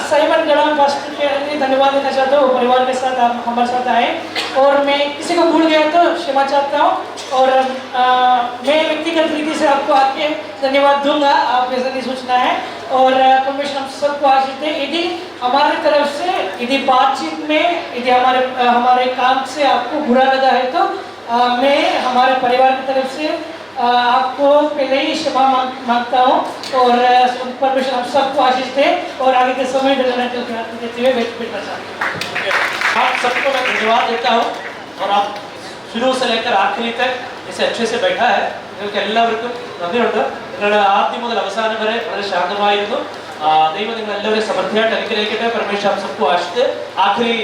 साइमन गढ़ा पास्टर के लिए धन्यवाद देना चाहता हूँ, परिवार के साथ आप हमारे साथ आए। और मैं किसी को भूल गया तो क्षमा चाहता हूँ। और मैं व्यक्तिगत रीति से आपको आके धन्यवाद दूंगा, आप ऐसा नहीं सोचना है। और परमेश्वर हम सबको आशीष दे। यदि हमारी तरफ से यदि बातचीत में यदि हमारे काम से आपको बुरा लगा है तो मैं हमारे परिवार की तरफ से आपको पहले ही क्षमा मांगता हूँ। और परमेश्वर हम सबको आशीष दे। और आगे के समय देते हुए बैठना चाहता हूँ। आप सबको मैं धन्यवाद देता हूँ। और आप शुरू से लेकर आखिरी तक इसे अच्छे से बैठा है, നിങ്ങൾക്ക് എല്ലാവർക്കും നന്ദിയുണ്ട്। നിങ്ങളുടെ ആദ്യം മുതൽ അവസാനം വരെ വളരെ ശാന്തമായിരുന്നു। ദൈവം നിങ്ങൾ എല്ലാവരെയും സമൃദ്ധിയായിട്ട് അനുഗ്രഹിക്കട്ടെ। परमेश्वर आप सबको आशीष दे। आखिरी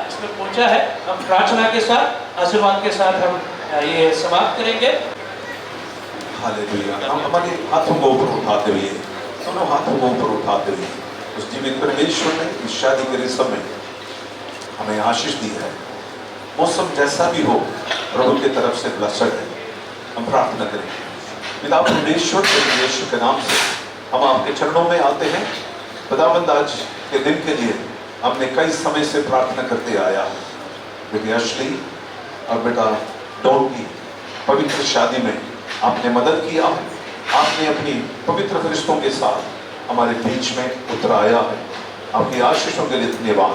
इसमें पहुंचा है, हम प्रार्थना के साथ आशीर्वाद के साथ हम ये समाप्त करेंगे। हालेलुया। हम हमारे हाथों को ऊपर उठाते हुए, दोनों हाथों को ऊपर उठाते हुए उस जीवित परमेश्वर ने इस शादी के समय हमें आशीष दी है। मौसम जैसा भी हो प्रभु की तरफ से ब्लेस्ड है। हम प्रार्थना करेंगे। पिता परमेश्वर यीशु के नाम से हम आपके चरणों में आते हैं। खुदावंद आज के दिन के लिए हमने कई समय से प्रार्थना करते आया। बेटी अश्ली और बेटा डॉन की पवित्र शादी में आपने मदद किया। आपने अपनी पवित्र फरिश्तों के साथ हमारे बीच में उतर आया है। आपकी आशीषों के लिए धन्यवाद।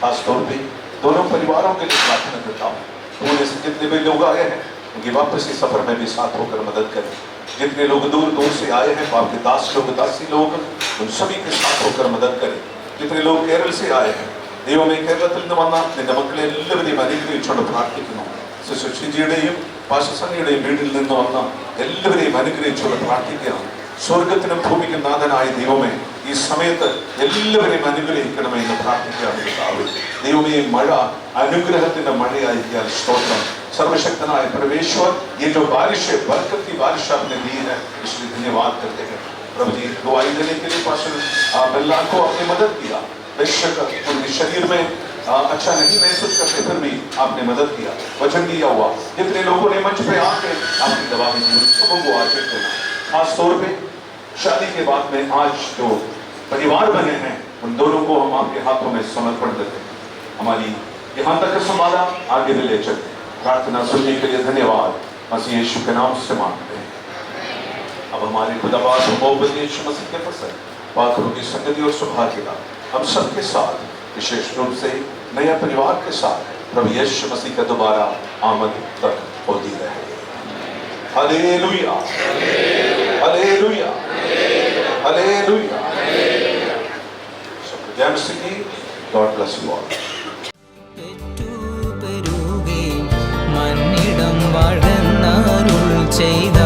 खासतौर पे दोनों परिवारों के लिए प्रार्थना करता हूँ। पूरे से जितने भी लोग आए हैं उनकी वापस के सफर में भी साथ होकर मदद करें। जितने लोग दूर दूर से आए हैं आपके दास लोग दासी लोग उन सभी के साथ होकर मदद करें। जितने लोग केरल से आए हैं ദൈവമേ കേരളത്തിൽ നിന്ന് വന്ന നിന്റെ മക്കളെ എല്ലാവരെയും അനുഗ്രഹിച്ചുകൊണ്ട് പ്രാർത്ഥിക്കുന്നു। സുശിജിയുടെയും പാശസംഗയുടെയും വീട്ടിൽ നിന്ന് വന്ന എല്ലാവരെയും അനുഗ്രഹിച്ചുകൊണ്ട് പ്രാർത്ഥിക്കുകയാണ്। സ്വർഗത്തിനും ഭൂമിക്കും നാഥനായ ദൈവമേ ഈ സമയത്ത് എല്ലാവരെയും അനുഗ്രഹിക്കണമേ എന്ന് പ്രാർത്ഥിക്കുകയാണ്। ദൈവമേ മഴ അനുഗ്രഹത്തിന്റെ മഴയായിരിക്കാൻ സ്തോത്രം। सर्वशक्तनाय परमेश्वर ये जो बारिश है बरकत की बारिश आपने दी है इसलिए धन्यवाद करते हैं। प्रभु जी दुआई देने के लिए पास्टर बिल्ला को आपने मदद किया। बेशक उनके शरीर में अच्छा नहीं महसूस करते फिर भी आपने मदद किया, वचन दिया हुआ। जितने लोगों ने मंच पे आके आपकी दवा दी सबों को आशीष देना। खास तौर पे शादी के बाद में आज जो परिवार बने हैं उन दोनों को हम आपके हाथों में समर्पण देते हैं। हमारी यहाँ तक संवादा आगे भी ले चलते हैं। प्रार्थना सुनने के लिए धन्यवाद, मसीह यीशु के नाम से मांगते हैं। अब हमारे खुदाबाद मोहब्बत यीशु मसीह के पसंद पात्रों की संगति और सौभाग्य का हम सबके साथ, विशेष रूप से नया परिवार के साथ प्रभु यीशु मसीह का दोबारा आमद तक होती रहे। हालेलुया, हालेलुया, हालेलुया। जय मसीह। God bless you all. പെരുകി മന്നിടം വളർന്നരുൾ ചെയ്ത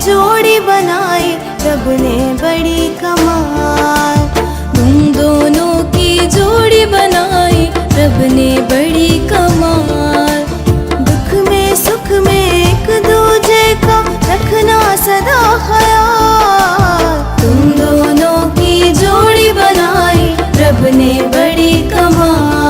जोड़ी बनाई रब ने बड़ी कमाल। तुम दोनों की जोड़ी बनाई रब ने बड़ी कमाल। दुख में सुख में एक दूजे का रखना सदा ख्याल। तुम दोनों की जोड़ी बनाई रब ने बड़ी कमाल।